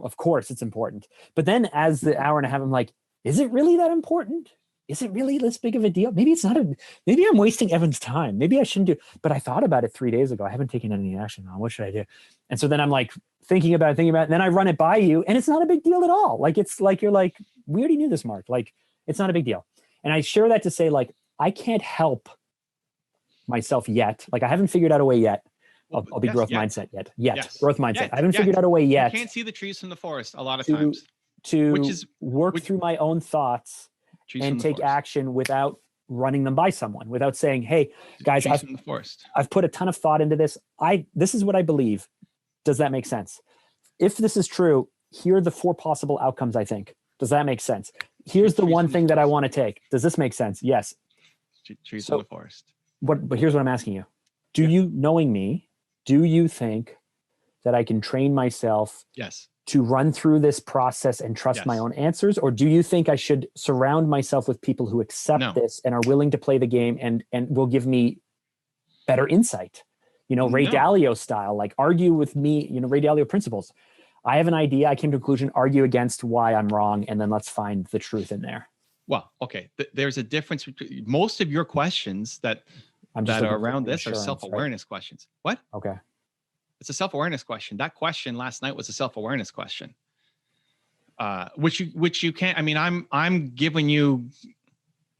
of course it's important. But then as the hour and a half, I'm like, is it really that important? Is it really this big of a deal? Maybe it's not. Maybe I'm wasting Evan's time. Maybe I shouldn't do. But I thought about it 3 days ago. I haven't taken any action on. What should I do? And so then I'm like thinking about it. And then I run it by you, and it's not a big deal at all. Like it's like you're like, we already knew this, Mark. Like it's not a big deal. And I share that to say, like, I can't help myself yet. Like I haven't figured out a way yet. I'll be growth mindset yet. Yes. Growth mindset. I haven't figured out a way yet. You can't see the trees from the forest a lot of times. To work through my own thoughts and take action without running them by someone, without saying, hey, guys, I've put a ton of thought into this. This is what I believe. Does that make sense? If this is true, here are the 4 possible outcomes, I think. Does that make sense? Here's the one thing that I want to take. Does this make sense? Yes. Trees in the forest. But here's what I'm asking you. Knowing me, do you think that I can train myself to run through this process and trust my Yes. own answers? Or do you think I should surround myself with people who accept No. this and are willing to play the game and will give me better insight? Ray No. Dalio style, like argue with me, Ray Dalio principles. I have an idea. I came to a conclusion, argue against why I'm wrong, and then let's find the truth in there. Well, okay. There's a difference between most of your questions that looking are for around this are reassurance, self-awareness questions. What? Okay. It's a self-awareness question. That question last night was a self-awareness question. Which you can't, I mean, I'm giving you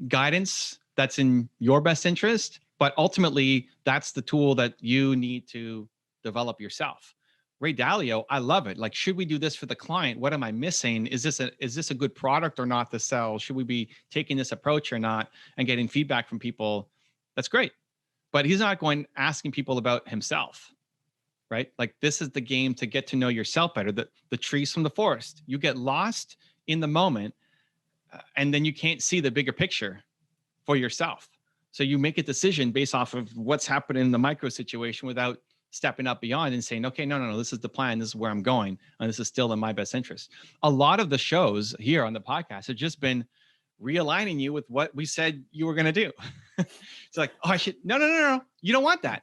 guidance that's in your best interest, but ultimately that's the tool that you need to develop yourself. Ray Dalio, I love it. Like, should we do this for the client? What am I missing? Is this a good product or not to sell? Should we be taking this approach or not? And getting feedback from people. That's great. But he's not going asking people about himself, right? Like, this is the game to get to know yourself better. The trees from the forest. You get lost in the moment, and then you can't see the bigger picture for yourself. So you make a decision based off of what's happening in the micro situation without stepping up beyond and saying, okay, no, this is the plan. This is where I'm going. And this is still in my best interest. A lot of the shows here on the podcast have just been realigning you with what we said you were going to do. It's like, oh, I should, no. You don't want that.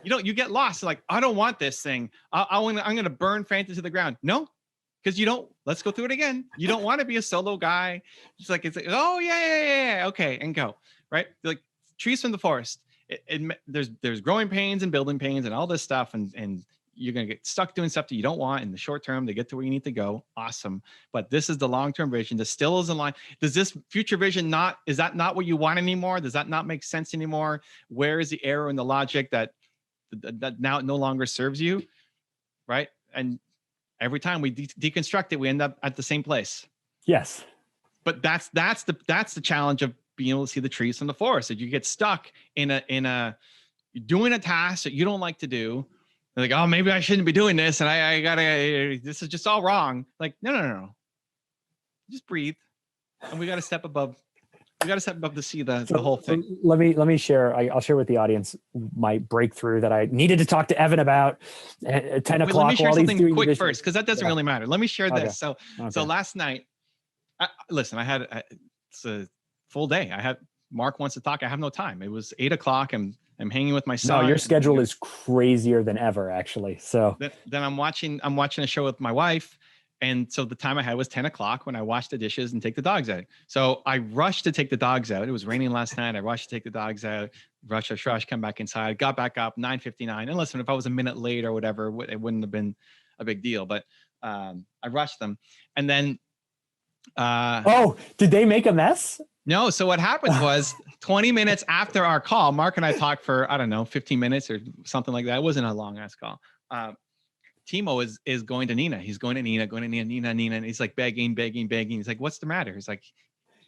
You get lost. Like, I don't want this thing. I'm going to burn Fanta to the ground. No, because you don't. Let's go through it again. You don't want to be a solo guy. It's like, oh yeah. Okay. And go, right? Like trees from the forest. There's growing pains and building pains and all this stuff. And you're going to get stuck doing stuff that you don't want in the short term to get to where you need to go. Awesome. But this is the long-term vision. This still is in line. Does this future vision is that not what you want anymore? Does that not make sense anymore? Where is the error in the logic that now no longer serves you? Right. And every time we deconstruct it, we end up at the same place. Yes. But that's the challenge of being able to see the trees from the forest. That you get stuck in a doing a task that you don't like to do. Like, oh, maybe I shouldn't be doing this, and I gotta. This is just all wrong. Like, no. Just breathe, and we got to step above. We got to step above to see the whole thing. So let me share. I'll share with the audience my breakthrough that I needed to talk to Evan about at 10 o'clock. Let me share while something he's doing quick first, because that doesn't really matter. Let me share this. So last night, listen, it's a full day. Mark wants to talk. I have no time. It was 8 o'clock. I'm hanging with my son. No, your schedule is crazier than ever, actually. So then I'm watching a show with my wife. And so the time I had was 10 o'clock when I wash the dishes and take the dogs out. So I rushed to take the dogs out. It was raining last night. I rushed to take the dogs out, rush, come back inside, got back up 9:59. And listen, if I was a minute late or whatever, it wouldn't have been a big deal. But I rushed them. And then did they make a mess? No. So what happened was 20 minutes after our call, Mark and I talked for, I don't know, 15 minutes or something like that. It wasn't a long ass call. Timo is going to Nina. He's going to Nina, Nina. And he's like begging. He's like, what's the matter? He's like,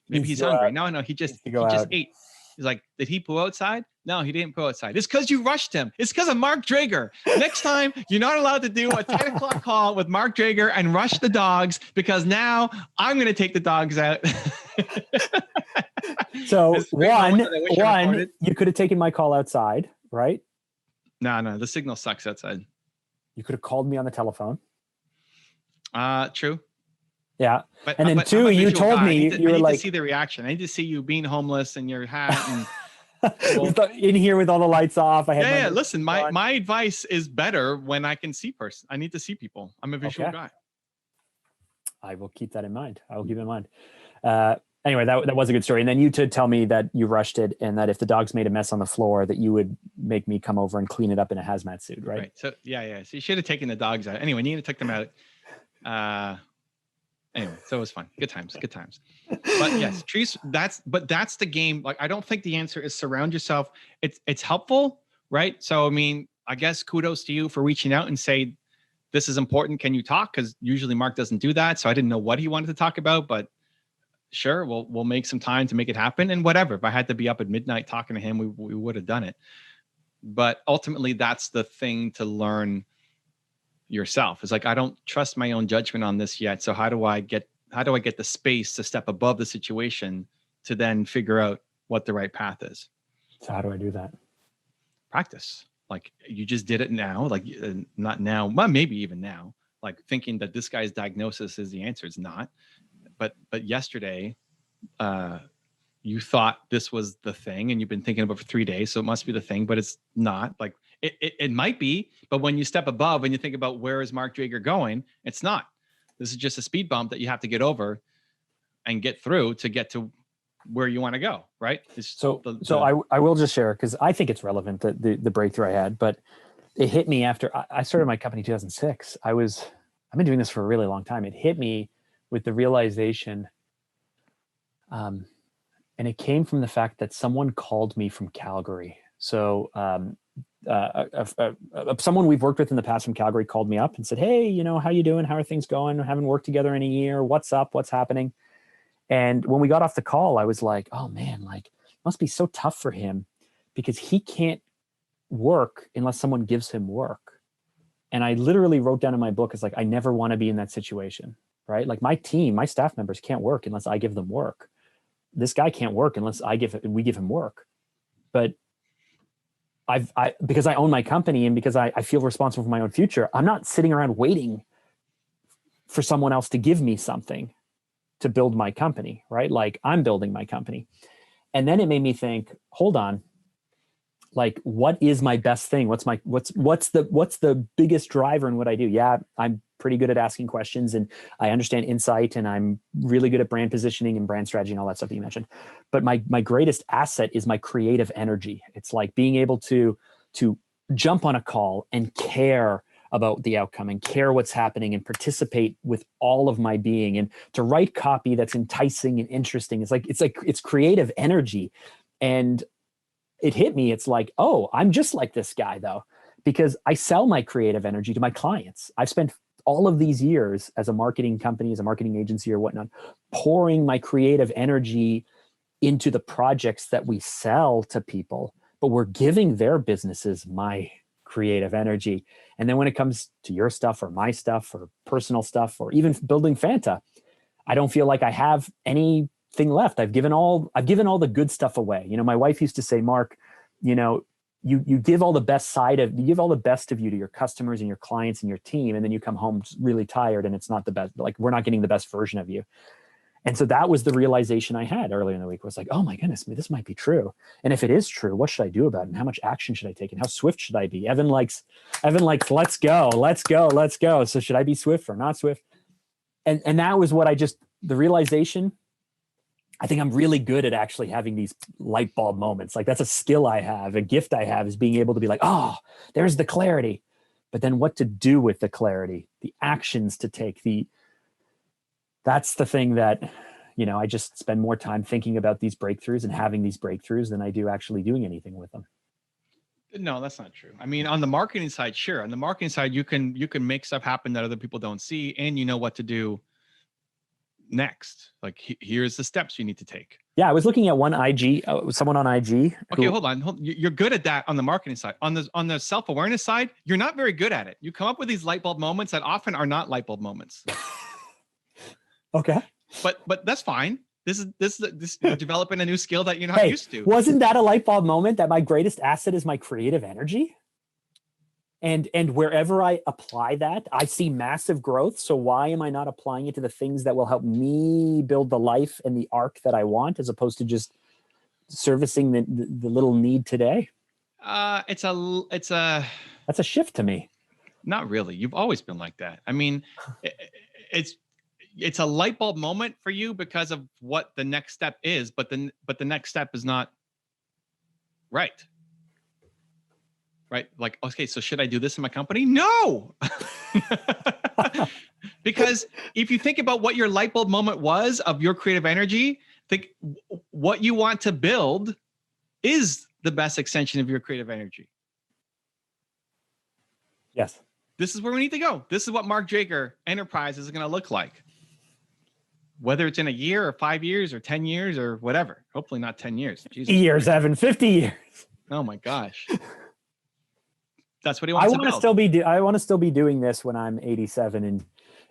maybe he's hungry. No, he just ate. He's like, did he poo outside? No, he didn't poo outside. It's because you rushed him. It's because of Mark Drager. Next time, you're not allowed to do a 10 o'clock call with Mark Drager and rush the dogs, because now I'm going to take the dogs out. So one, you could have taken my call outside, right? No, the signal sucks outside. You could have called me on the telephone. True. Yeah. And then two, you told me you were like, I need to see the reaction. I need to see you being homeless and your hat and in here with all the lights off. I had listen, my advice is better when I can see person. I need to see people. I'm a visual guy. I will keep that in mind. Anyway, that was a good story. And then you to tell me that you rushed it, and that if the dogs made a mess on the floor, that you would make me come over and clean it up in a hazmat suit, right? So yeah. So you should have taken the dogs out. Anyway, Nina took them out. Anyway, so it was fun. Good times. But yes, trees. That's the game. Like, I don't think the answer is surround yourself. It's helpful, right? So I mean, I guess kudos to you for reaching out and say, this is important. Can you talk? Because usually Mark doesn't do that. So I didn't know what he wanted to talk about, but sure, we'll make some time to make it happen. And whatever, if I had to be up at midnight talking to him, we would have done it. But ultimately, that's the thing to learn yourself. It's like, I don't trust my own judgment on this yet. So how do I get the space to step above the situation to then figure out what the right path is? So how do I do that? Practice. Like, you just did it now, like not now, well, maybe even now. like thinking that this guy's diagnosis is the answer. It's not. But yesterday, you thought this was the thing, and you've been thinking about it for 3 days, so it must be the thing, but it's not. Like it might be, but when you step above and you think about where is Mark Drager going, it's not. This is just a speed bump that you have to get over and get through to get to where you want to go, right? So I will just share, because I think it's relevant, that the breakthrough I had, but it hit me after I started my company in 2006. I've been doing this for a really long time. It hit me with the realization, and it came from the fact that someone called me from Calgary. So someone we've worked with in the past from Calgary called me up and said, "Hey, how you doing? How are things going? I haven't worked together in a year. What's up? What's happening?" And when we got off the call, I was like, "Oh man, like, it must be so tough for him, because he can't work unless someone gives him work." And I literally wrote down in my book, it's like, I never want to be in that situation, right? Like, my team, my staff members can't work unless I give them work. This guy can't work unless we give him work. But because I own my company, and because I feel responsible for my own future, I'm not sitting around waiting for someone else to give me something to build my company, right? Like, I'm building my company. And then it made me think, hold on, like, what is my best thing? What's the biggest driver in what I do? Yeah, I'm pretty good at asking questions, and I understand insight, and I'm really good at brand positioning and brand strategy and all that stuff that you mentioned. But my greatest asset is my creative energy. It's like being able to jump on a call and care about the outcome and care what's happening and participate with all of my being, and to write copy that's enticing and interesting. It's creative energy. And it hit me. It's like, oh, I'm just like this guy, though, because I sell my creative energy to my clients. I've spent all of these years as a marketing company, as a marketing agency or whatnot, pouring my creative energy into the projects that we sell to people, but we're giving their businesses my creative energy. And then when it comes to your stuff or my stuff or personal stuff, or even building Fanta, I don't feel like I have anything left. I've given all the good stuff away. My wife used to say, "Mark, you give all the best of you to your customers and your clients and your team, and then you come home really tired, and it's not the best. Like, we're not getting the best version of you." And so that was the realization I had earlier in the week. It was like, oh my goodness, this might be true. And if it is true, what should I do about it? And how much action should I take? And how swift should I be? Evan likes, let's go. So should I be swift or not swift? And that was the realization. I think I'm really good at actually having these light bulb moments. Like, that's a skill I have, a gift I have, is being able to be like, oh, there's the clarity. But then what to do with the clarity, the actions to take, that's the thing that, I just spend more time thinking about these breakthroughs and having these breakthroughs than I do actually doing anything with them. No, that's not true. I mean, on the marketing side, sure. On the marketing side, you can make stuff happen that other people don't see, and you know what to do next. Like, here's the steps you need to take. Yeah, I was looking at someone on IG. Okay, hold on. You're good at that on the marketing side. On the self-awareness side, you're not very good at it. You come up with these light bulb moments that often are not light bulb moments. Okay. But that's fine. This is you're developing a new skill that you're not used to. Wasn't that a light bulb moment, that my greatest asset is my creative energy? And wherever I apply that, I see massive growth. So why am I not applying it to the things that will help me build the life and the arc that I want, as opposed to just servicing the little need today? That's a shift to me. Not really. You've always been like that. I mean, it's a light bulb moment for you because of what the next step is, but the next step is not right. Right? Like, okay, so should I do this in my company? No. Because if you think about what your light bulb moment was of your creative energy, think what you want to build is the best extension of your creative energy. Yes. This is where we need to go. This is what Mark Drager Enterprise is going to look like. Whether it's in a year or 5 years or 10 years or whatever. Hopefully not 10 years. Jesus 50 years, Evan, 50 years. Oh my gosh. That's what he wants to build. I want to still be doing this when I'm 87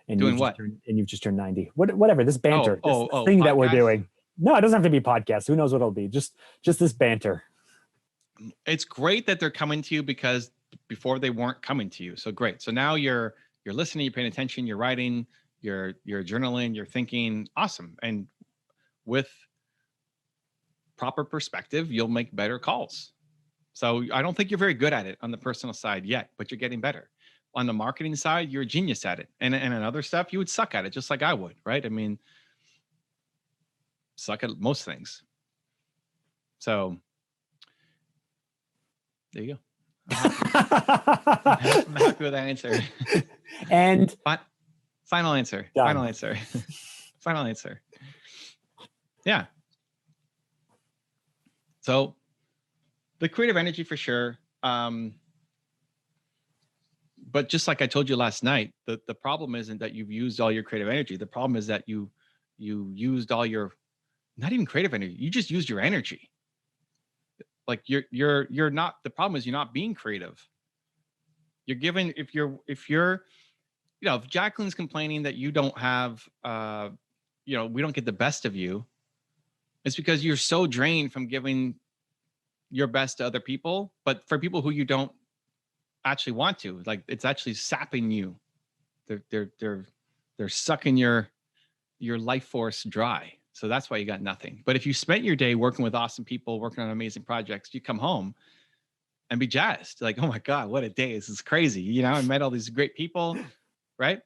and doing what? And you've just turned 90. Whatever, this banter, this thing podcast? that we're doing. No, it doesn't have to be podcast. Who knows what it'll be? Just this banter. It's great that they're coming to you, because before they weren't coming to you. So great. So now you're you're listening, you're paying attention, you're writing, you're journaling, you're thinking. Awesome. And with proper perspective, you'll make better calls. So I don't think you're very good at it on the personal side yet, but you're getting better. On the marketing side, you're a genius at it. And on other stuff, you would suck at it just like I would, right? I mean, suck at most things. So there you go. I'm happy with that answer. And final answer. Done. Final answer. Final answer. Yeah. So the creative energy for sure. But just like I told you last night, the problem isn't that you've used all your creative energy. The problem is that you used all your, not even creative energy, you just used your energy. Like you're not, the problem is you're not being creative. You're giving, if you're, you know, if Jacqueline's complaining that you don't have, you know, we don't get the best of you, it's because you're so drained from giving your best to other people, but for people who you don't actually want to, like, it's actually sapping you. They're sucking your life force dry. So that's why you got nothing. But if you spent your day working with awesome people, working on amazing projects, you come home and be jazzed. Like, oh my God, what a day. This is crazy. You know, I met all these great people, right?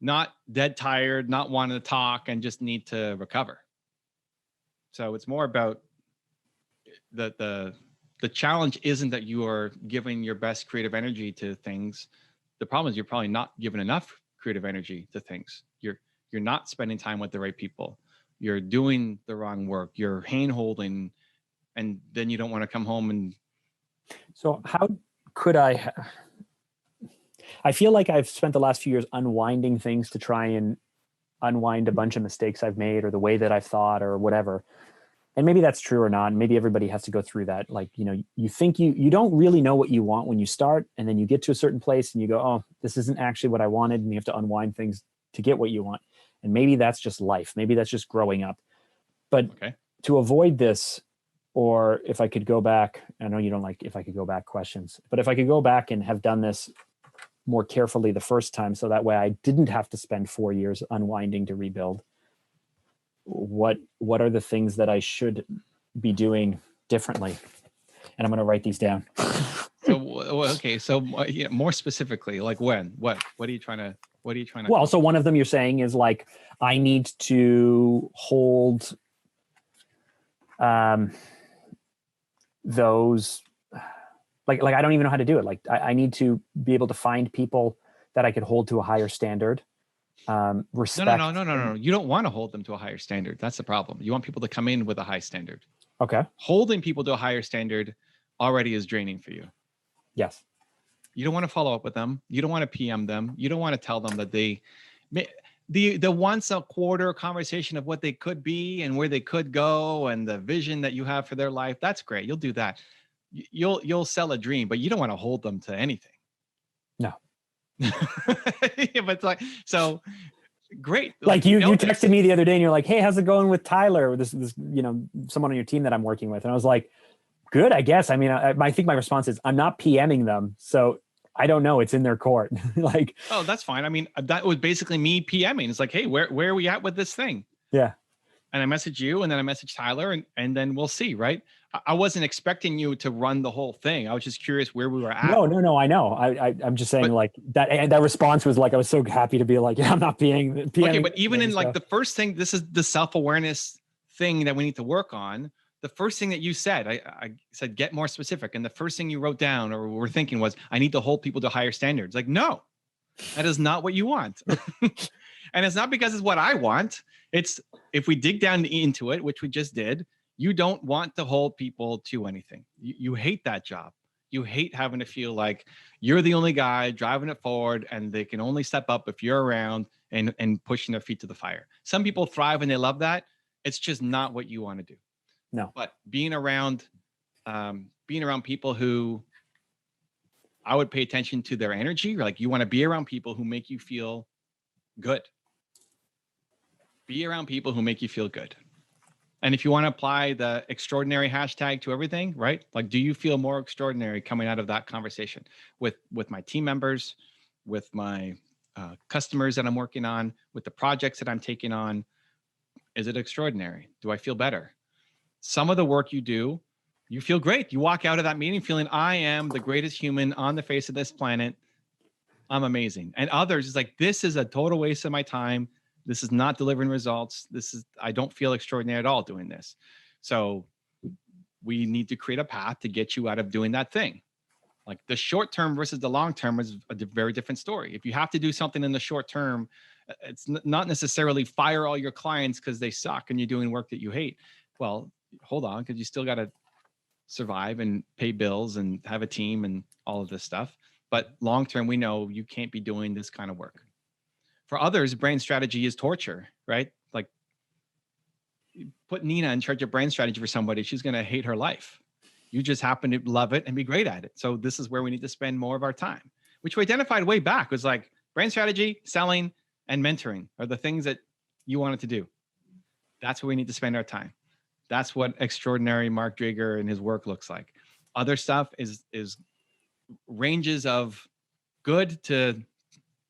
Not dead tired, not wanting to talk, and just need to recover. So it's more about the challenge isn't that you are giving your best creative energy to things. The problem is you're probably not giving enough creative energy to things. You're not spending time with the right people. You're doing the wrong work. You're hand holding, and then you don't want to come home and. So how could I feel like I've spent the last few years unwinding things to try and unwind a bunch of mistakes I've made or the way that I've thought or whatever. And maybe that's true or not. Maybe everybody has to go through that. Like, you know, you think you don't really know what you want when you start, and then you get to a certain place and you go, oh, this isn't actually what I wanted. And you have to unwind things to get what you want. And maybe that's just life. Maybe that's just growing up. But to avoid this, or if I could go back, I know you don't like if I could go back questions, but if I could go back and have done this more carefully the first time, so that way I didn't have to spend 4 years unwinding to rebuild, what are the things that I should be doing differently? And I'm going to write these down. So, okay. So yeah, more specifically, like when, what are you trying to, well, so one of them you're saying is like, I need to hold those, like I don't even know how to do it. Like I need to be able to find people that I could hold to a higher standard. Respect. No. You don't want to hold them to a higher standard. That's the problem. You want people to come in with a high standard. Okay. Holding people to a higher standard already is draining for you. Yes. You don't want to follow up with them. You don't want to PM them. You don't want to tell them that the once a quarter conversation of what they could be and where they could go and the vision that you have for their life. That's great. You'll do that. You'll sell a dream, but you don't want to hold them to anything. No. Yeah, but it's like, so great. Like you texted me the other day and you're like, hey, how's it going with Tyler? This, you know, someone on your team that I'm working with. And I was like, good, I guess. I mean, I think my response is I'm not PMing them. So I don't know. It's in their court. Like, oh, that's fine. I mean, that was basically me PMing. It's like, hey, where are we at with this thing? Yeah. And I message you, and then I message Tyler, and then we'll see, right? I wasn't expecting you to run the whole thing. I was just curious where we were at. No. I know. I'm just saying, but, like that. And that response was like, I was so happy to be like, yeah, I'm not PMing. Okay, but even in like the first thing, this is the self-awareness thing that we need to work on. The first thing that you said, I said, get more specific. And the first thing you wrote down or were thinking was, I need to hold people to higher standards. Like, no, that is not what you want. And it's not because it's what I want. It's if we dig down into it, which we just did, you don't want to hold people to anything. You hate that job. You hate having to feel like you're the only guy driving it forward and they can only step up if you're around and pushing their feet to the fire. Some people thrive and they love that. It's just not what you want to do. No. But being around people who I would pay attention to their energy, like you want to be around people who make you feel good. Be around people who make you feel good. And if you want to apply the extraordinary hashtag to everything, right? Like, do you feel more extraordinary coming out of that conversation with my team members, with my customers that I'm working on, with the projects that I'm taking on? Is it extraordinary? Do I feel better? Some of the work you do, you feel great. You walk out of that meeting feeling, I am the greatest human on the face of this planet. I'm amazing. And others is like, this is a total waste of my time. This is not delivering results. I don't feel extraordinary at all doing this. So we need to create a path to get you out of doing that thing. Like the short term versus the long term is a very different story. If you have to do something in the short term, it's not necessarily fire all your clients because they suck and you're doing work that you hate. Well, hold on, because you still got to survive and pay bills and have a team and all of this stuff. But long term, we know you can't be doing this kind of work. For others, brain strategy is torture, right? Like put Nina in charge of brain strategy for somebody, she's going to hate her life. You just happen to love it and be great at it. So this is where we need to spend more of our time, which we identified way back was like brain strategy, selling, and mentoring are the things that you wanted to do. That's where we need to spend our time. That's what extraordinary Mark Drager and his work looks like. Other stuff is ranges of good to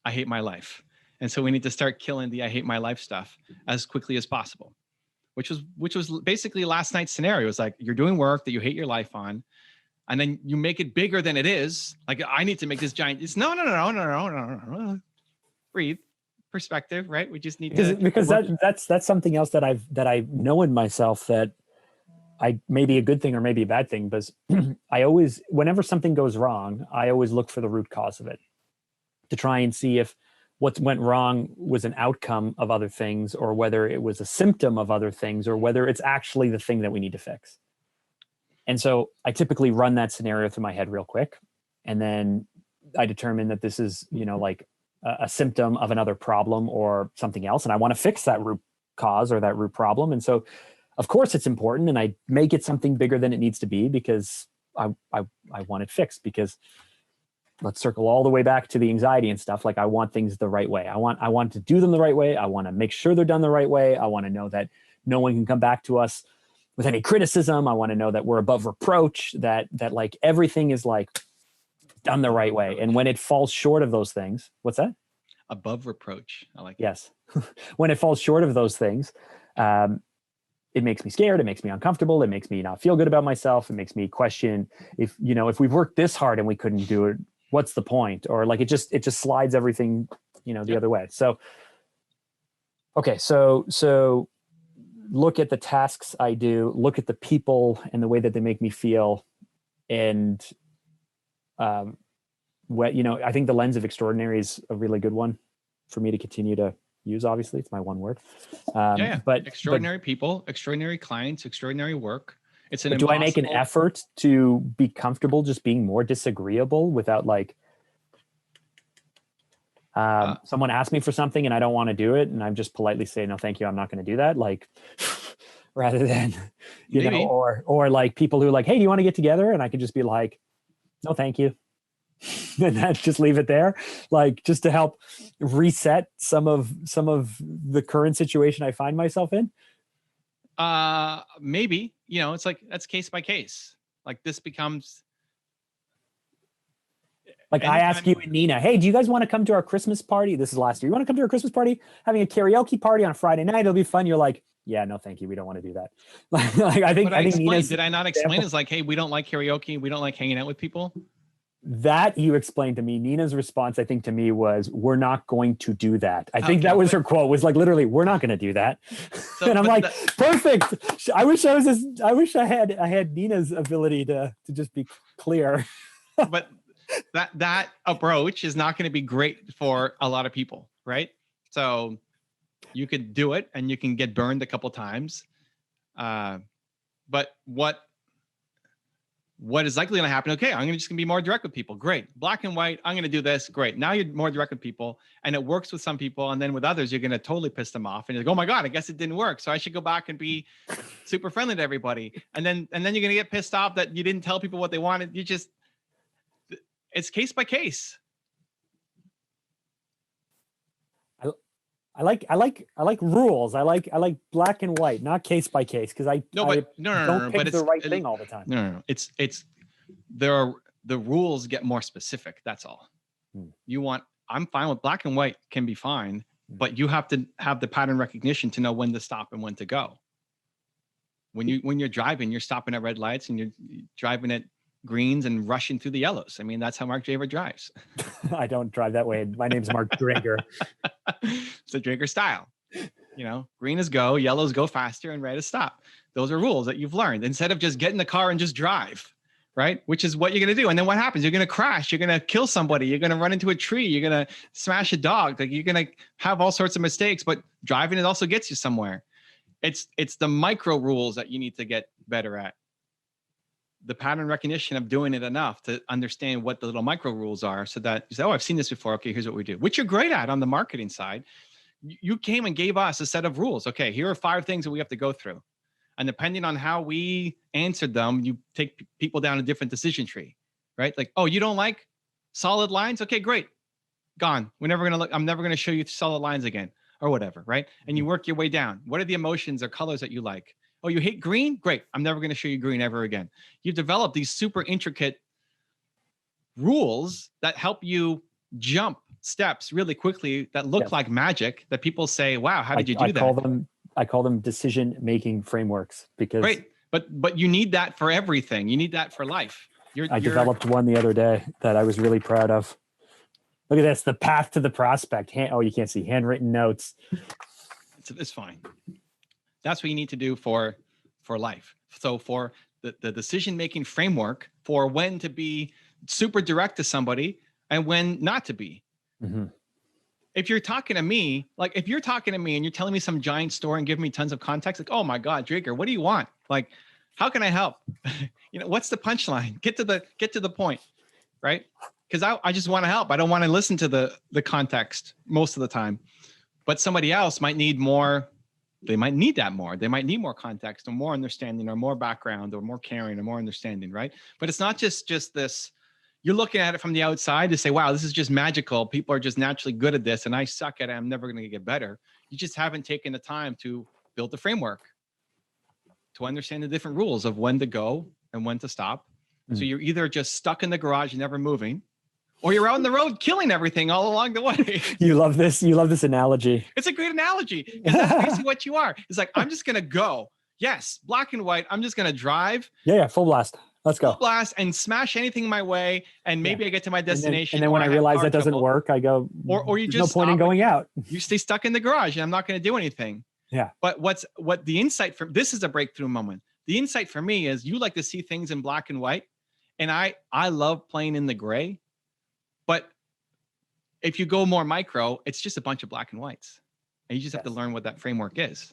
I hate my life. And so we need to start killing the I hate my life stuff as quickly as possible, which was basically last night's scenario. It's like you're doing work that you hate your life on, and then you make it bigger than it is. Like I need to make this giant. It's no. Breathe. Perspective, right? We just need to because that's something else that I know in myself that I may be a good thing or maybe a bad thing, but I always, whenever something goes wrong, I always look for the root cause of it to try and see if what went wrong was an outcome of other things or whether it was a symptom of other things or whether it's actually the thing that we need to fix. And so I typically run that scenario through my head real quick. And then I determine that this is, like a symptom of another problem or something else. And I want to fix that root cause or that root problem. And so of course it's important. And I make it something bigger than it needs to be because I want it fixed, because let's circle all the way back to the anxiety and stuff. Like I want things the right way. I want to do them the right way. I want to make sure they're done the right way. I want to know that no one can come back to us with any criticism. I want to know that we're above reproach, that like everything is like done the right way. And when it falls short of those things, what's that? Above reproach. I like Yes. When it falls short of those things, it makes me scared. It makes me uncomfortable. It makes me not feel good about myself. It makes me question if we've worked this hard and we couldn't do it, what's the point? Or like, it just slides everything, the other way. So, okay. So look at the tasks I do, look at the people and the way that they make me feel. And, I think the lens of extraordinary is a really good one for me to continue to use. Obviously it's my one word. But extraordinary people, extraordinary clients, extraordinary work. It's an do I make an effort to be comfortable just being more disagreeable without like someone asks me for something and I don't want to do it and I'm just politely saying no thank you, I'm not going to do that, like rather than or like people who are like, hey, do you want to get together? And I could just be like, no thank you. And then just leave it there, like just to help reset some of the current situation I find myself in. Maybe, it's like that's case by case. Like this becomes like I ask you and Nina, hey, do you guys want to come to our Christmas party? This is last year. You want to come to our Christmas party? Having a karaoke party on a Friday night. It'll be fun. You're like, yeah, no, thank you. We don't want to do that. Like I think Nina's, did I not explain? It's like, hey, we don't like karaoke. We don't like hanging out with people. That you explained to me. Nina's response, I think, to me was, we're not going to do that. I think that was her quote, was like, literally, we're not going to do that. So, and I'm like, perfect. I wish I had Nina's ability to just be clear. But that approach is not going to be great for a lot of people, right? So you could do it and you can get burned a couple times. But what is likely going to happen? Okay, I'm just going to be more direct with people. Great. Black and white. I'm going to do this. Great. Now you're more direct with people and it works with some people. And then with others, you're going to totally piss them off. And you're like, oh my God, I guess it didn't work. So I should go back and be super friendly to everybody. And then you're going to get pissed off that you didn't tell people what they wanted. It's case by case. I like rules. I like black and white, not case by case, because I don't pick the right thing all the time. No. It's the rules get more specific. That's all. You want I'm fine with black and white can be fine, but you have to have the pattern recognition to know when to stop and when to go. When you're driving, you're stopping at red lights and you're driving at greens and rushing through the yellows. I mean, that's how Mark Draver drives. I don't drive that way. My name's Mark Drager. It's a Drager style. You know, green is go, yellows go faster, and red is stop. Those are rules that you've learned instead of just get in the car and just drive, right? Which is what you're going to do. And then what happens? You're going to crash. You're going to kill somebody. You're going to run into a tree. You're going to smash a dog. Like, you're going to have all sorts of mistakes, but driving, it also gets you somewhere. It's the micro rules that you need to get better at. The pattern recognition of doing it enough to understand what the little micro rules are, so that you say, oh, I've seen this before. Okay, here's what we do, which you're great at on the marketing side. You came and gave us a set of rules. Okay, here are 5 things that we have to go through. And depending on how we answered them, you take people down a different decision tree, right? Like, oh, you don't like solid lines? Okay, great. Gone. We're never going to look. I'm never going to show you solid lines again, or whatever, right? And you work your way down. What are the emotions or colors that you like? Oh, you hate green? Great. I'm never going to show you green ever again. You've developed these super intricate rules that help you jump steps really quickly that look like magic, that people say, wow, how did you do that? I call them decision-making frameworks, because right. But you need that for everything. You need that for life. I developed one the other day that I was really proud of. Look at this, the path to the prospect. Oh, you can't see handwritten notes. It's fine. That's what you need to do for life. So for the decision-making framework for when to be super direct to somebody and when not to be. Mm-hmm. If you're talking to me, like if you're talking to me and you're telling me some giant story and giving me tons of context, like, oh my God, Drager, what do you want? Like, how can I help? You know, what's the punchline? Get to the point, right? Because I just want to help. I don't want to listen to the context most of the time. But somebody else might need more. They might need that more. They might need more context or more understanding or more background or more caring or more understanding, right? But it's not just this. You're looking at it from the outside to say, wow, this is just magical. People are just naturally good at this and I suck at it. I'm never going to get better. You just haven't taken the time to build the framework to understand the different rules of when to go and when to stop. Mm-hmm. So you're either just stuck in the garage, never moving, or you're out on the road killing everything all along the way. You love this analogy. It's a great analogy, because that's basically what you are. It's like, I'm just going to go. Yes, black and white. I'm just going to drive. Yeah, full blast. Let's go. Full blast and smash anything my way. And maybe I get to my destination. And then when I realize that doesn't work, I go, or you just no point in going out. You stay stuck in the garage and I'm not going to do anything. Yeah. But what the insight from this is a breakthrough moment. The insight for me is you like to see things in black and white. And I love playing in the gray. But if you go more micro, it's just a bunch of black and whites. And you just have to learn what that framework is.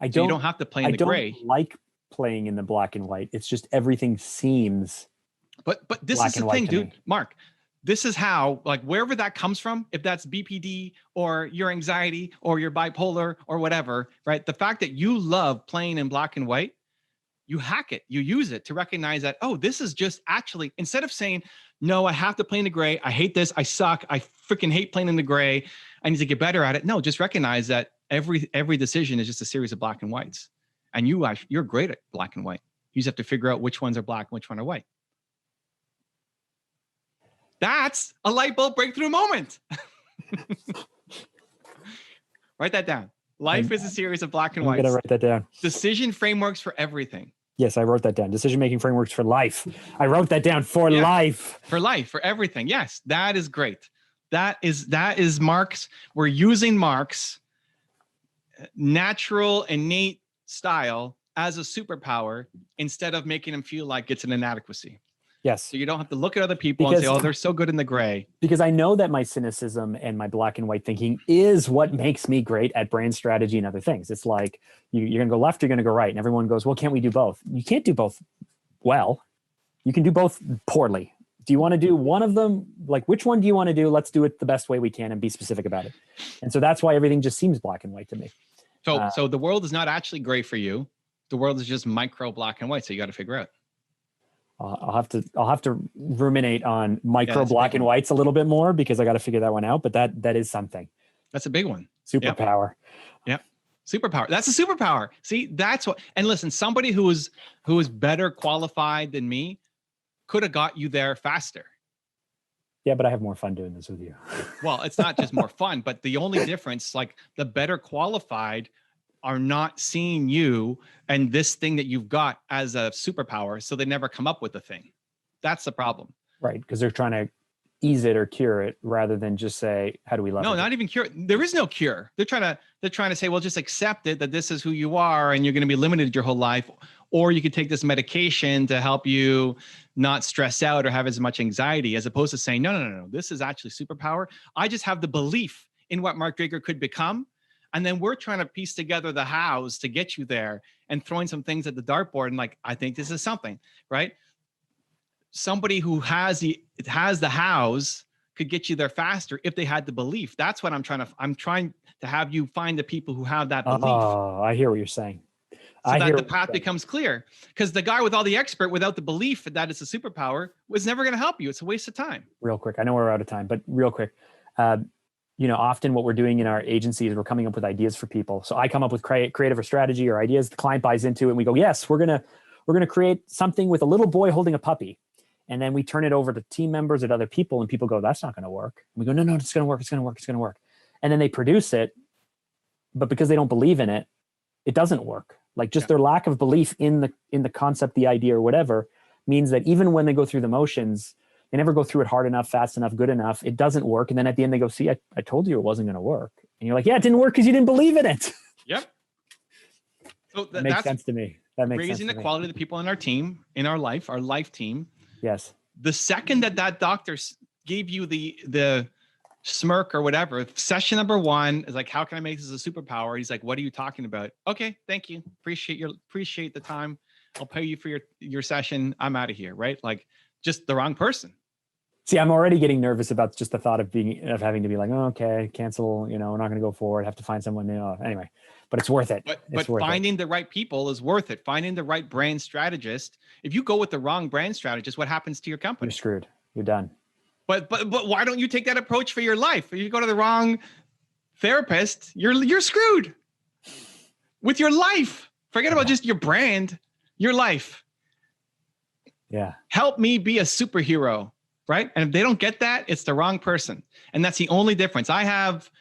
You don't have to play in the gray. I don't like playing in the black and white. It's just everything seems. But this is the thing, dude. Mark, this is how, like, wherever that comes from, if that's BPD or your anxiety or your bipolar or whatever, right? The fact that you love playing in black and white, you hack it, you use it to recognize that, oh, this is just actually, instead of saying, no, I have to play in the gray. I hate this. I suck. I freaking hate playing in the gray. I need to get better at it. No, just recognize that every decision is just a series of black and whites. And you're great at black and white. You just have to figure out which ones are black and which one are white. That's a light bulb breakthrough moment. Write that down. Life is a series of black and whites. I'm going to write that down. Decision frameworks for everything. Yes, I wrote that down. Decision-making frameworks for life. I wrote that down for life. For life, for everything. Yes, that is great. That is Mark's. We're using Mark's natural, innate style as a superpower instead of making him feel like it's an inadequacy. Yes. So you don't have to look at other people and say, oh, they're so good in the gray. Because I know that my cynicism and my black and white thinking is what makes me great at brand strategy and other things. It's like, you're going to go left, you're going to go right. And everyone goes, well, can't we do both? You can't do both well. You can do both poorly. Do you want to do one of them? Like, which one do you want to do? Let's do it the best way we can and be specific about it. And so that's why everything just seems black and white to me. So the world is not actually gray for you. The world is just micro black and white. So you got to figure out. I'll have to ruminate on micro black and whites a little bit more, because I got to figure that one out. But that is something. That's a big one. Superpower. Yep. Superpower. That's a superpower. See, that's what. And listen, somebody who is better qualified than me could have got you there faster. Yeah, but I have more fun doing this with you. Well, it's not just more fun, but the only difference, like the better qualified are not seeing you and this thing that you've got as a superpower. So they never come up with the thing. That's the problem. Right. Because they're trying to ease it or cure it rather than just say, how do we love it? No, not even cure. There is no cure. They're trying to say, well, just accept it, that this is who you are and you're going to be limited your whole life. Or you could take this medication to help you not stress out or have as much anxiety, as opposed to saying, no, this is actually superpower. I just have the belief in what Mark Drager could become. And then we're trying to piece together the hows to get you there and throwing some things at the dartboard. And like, I think this is something, right? Somebody who has the hows could get you there faster if they had the belief. That's what I'm trying to have you find the people who have that belief. Oh, I hear what you're saying. So that the path becomes clear, because the guy with all the expert without the belief that it's a superpower was never going to help you. It's a waste of time. Real quick. I know we're out of time, but real quick. Often what we're doing in our agency is we're coming up with ideas for people. So I come up with creative or strategy or ideas. The client buys into it and we go, yes, we're going to create something with a little boy holding a puppy. And then we turn it over to team members and other people and people go, that's not going to work. And we go, no, it's going to work. It's going to work. It's going to work. And then they produce it, but because they don't believe in it, it doesn't work. Like just their lack of belief in the concept, the idea or whatever means that even when they go through the motions, they never go through it hard enough, fast enough, good enough. It doesn't work. And then at the end they go, see, I told you it wasn't going to work. And you're like, yeah, it didn't work because you didn't believe in it. Yep. So that makes sense to me. That makes sense. Raising the quality of the people in our team, in our life team. Yes. The second that doctor gave you the smirk or whatever, session number 1 is like, how can I make this a superpower? He's like, what are you talking about? Okay, thank you. Appreciate the time. I'll pay you for your session. I'm out of here. Right? Like, just the wrong person. See, I'm already getting nervous about just the thought of having to be like, oh, okay, cancel. We're not going to go forward. Have to find someone new. Anyway, but it's worth it. But finding the right people is worth it. Finding the right brand strategist. If you go with the wrong brand strategist, what happens to your company? You're screwed. You're done. But why don't you take that approach for your life? If you go to the wrong therapist, you're screwed with your life. Forget about just your brand, your life. Yeah. Help me be a superhero, right? And if they don't get that, it's the wrong person. And that's the only difference. I have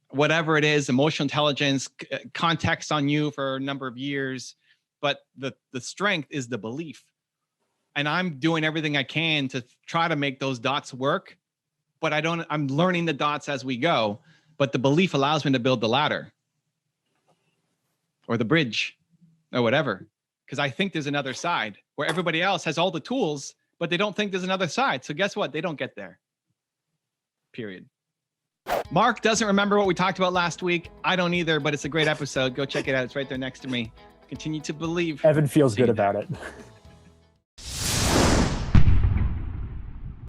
whatever it is, emotional intelligence, context on you for a number of years, but the strength is the belief. And I'm doing everything I can to try to make those dots work, but I'm learning the dots as we go, but the belief allows me to build the ladder or the bridge or whatever. Because I think there's another side where everybody else has all the tools, but they don't think there's another side. So guess what? They don't get there. Period. Mark doesn't remember what we talked about last week. I don't either, but it's a great episode. Go check it out. It's right there next to me. Continue to believe. Evan feels good about it.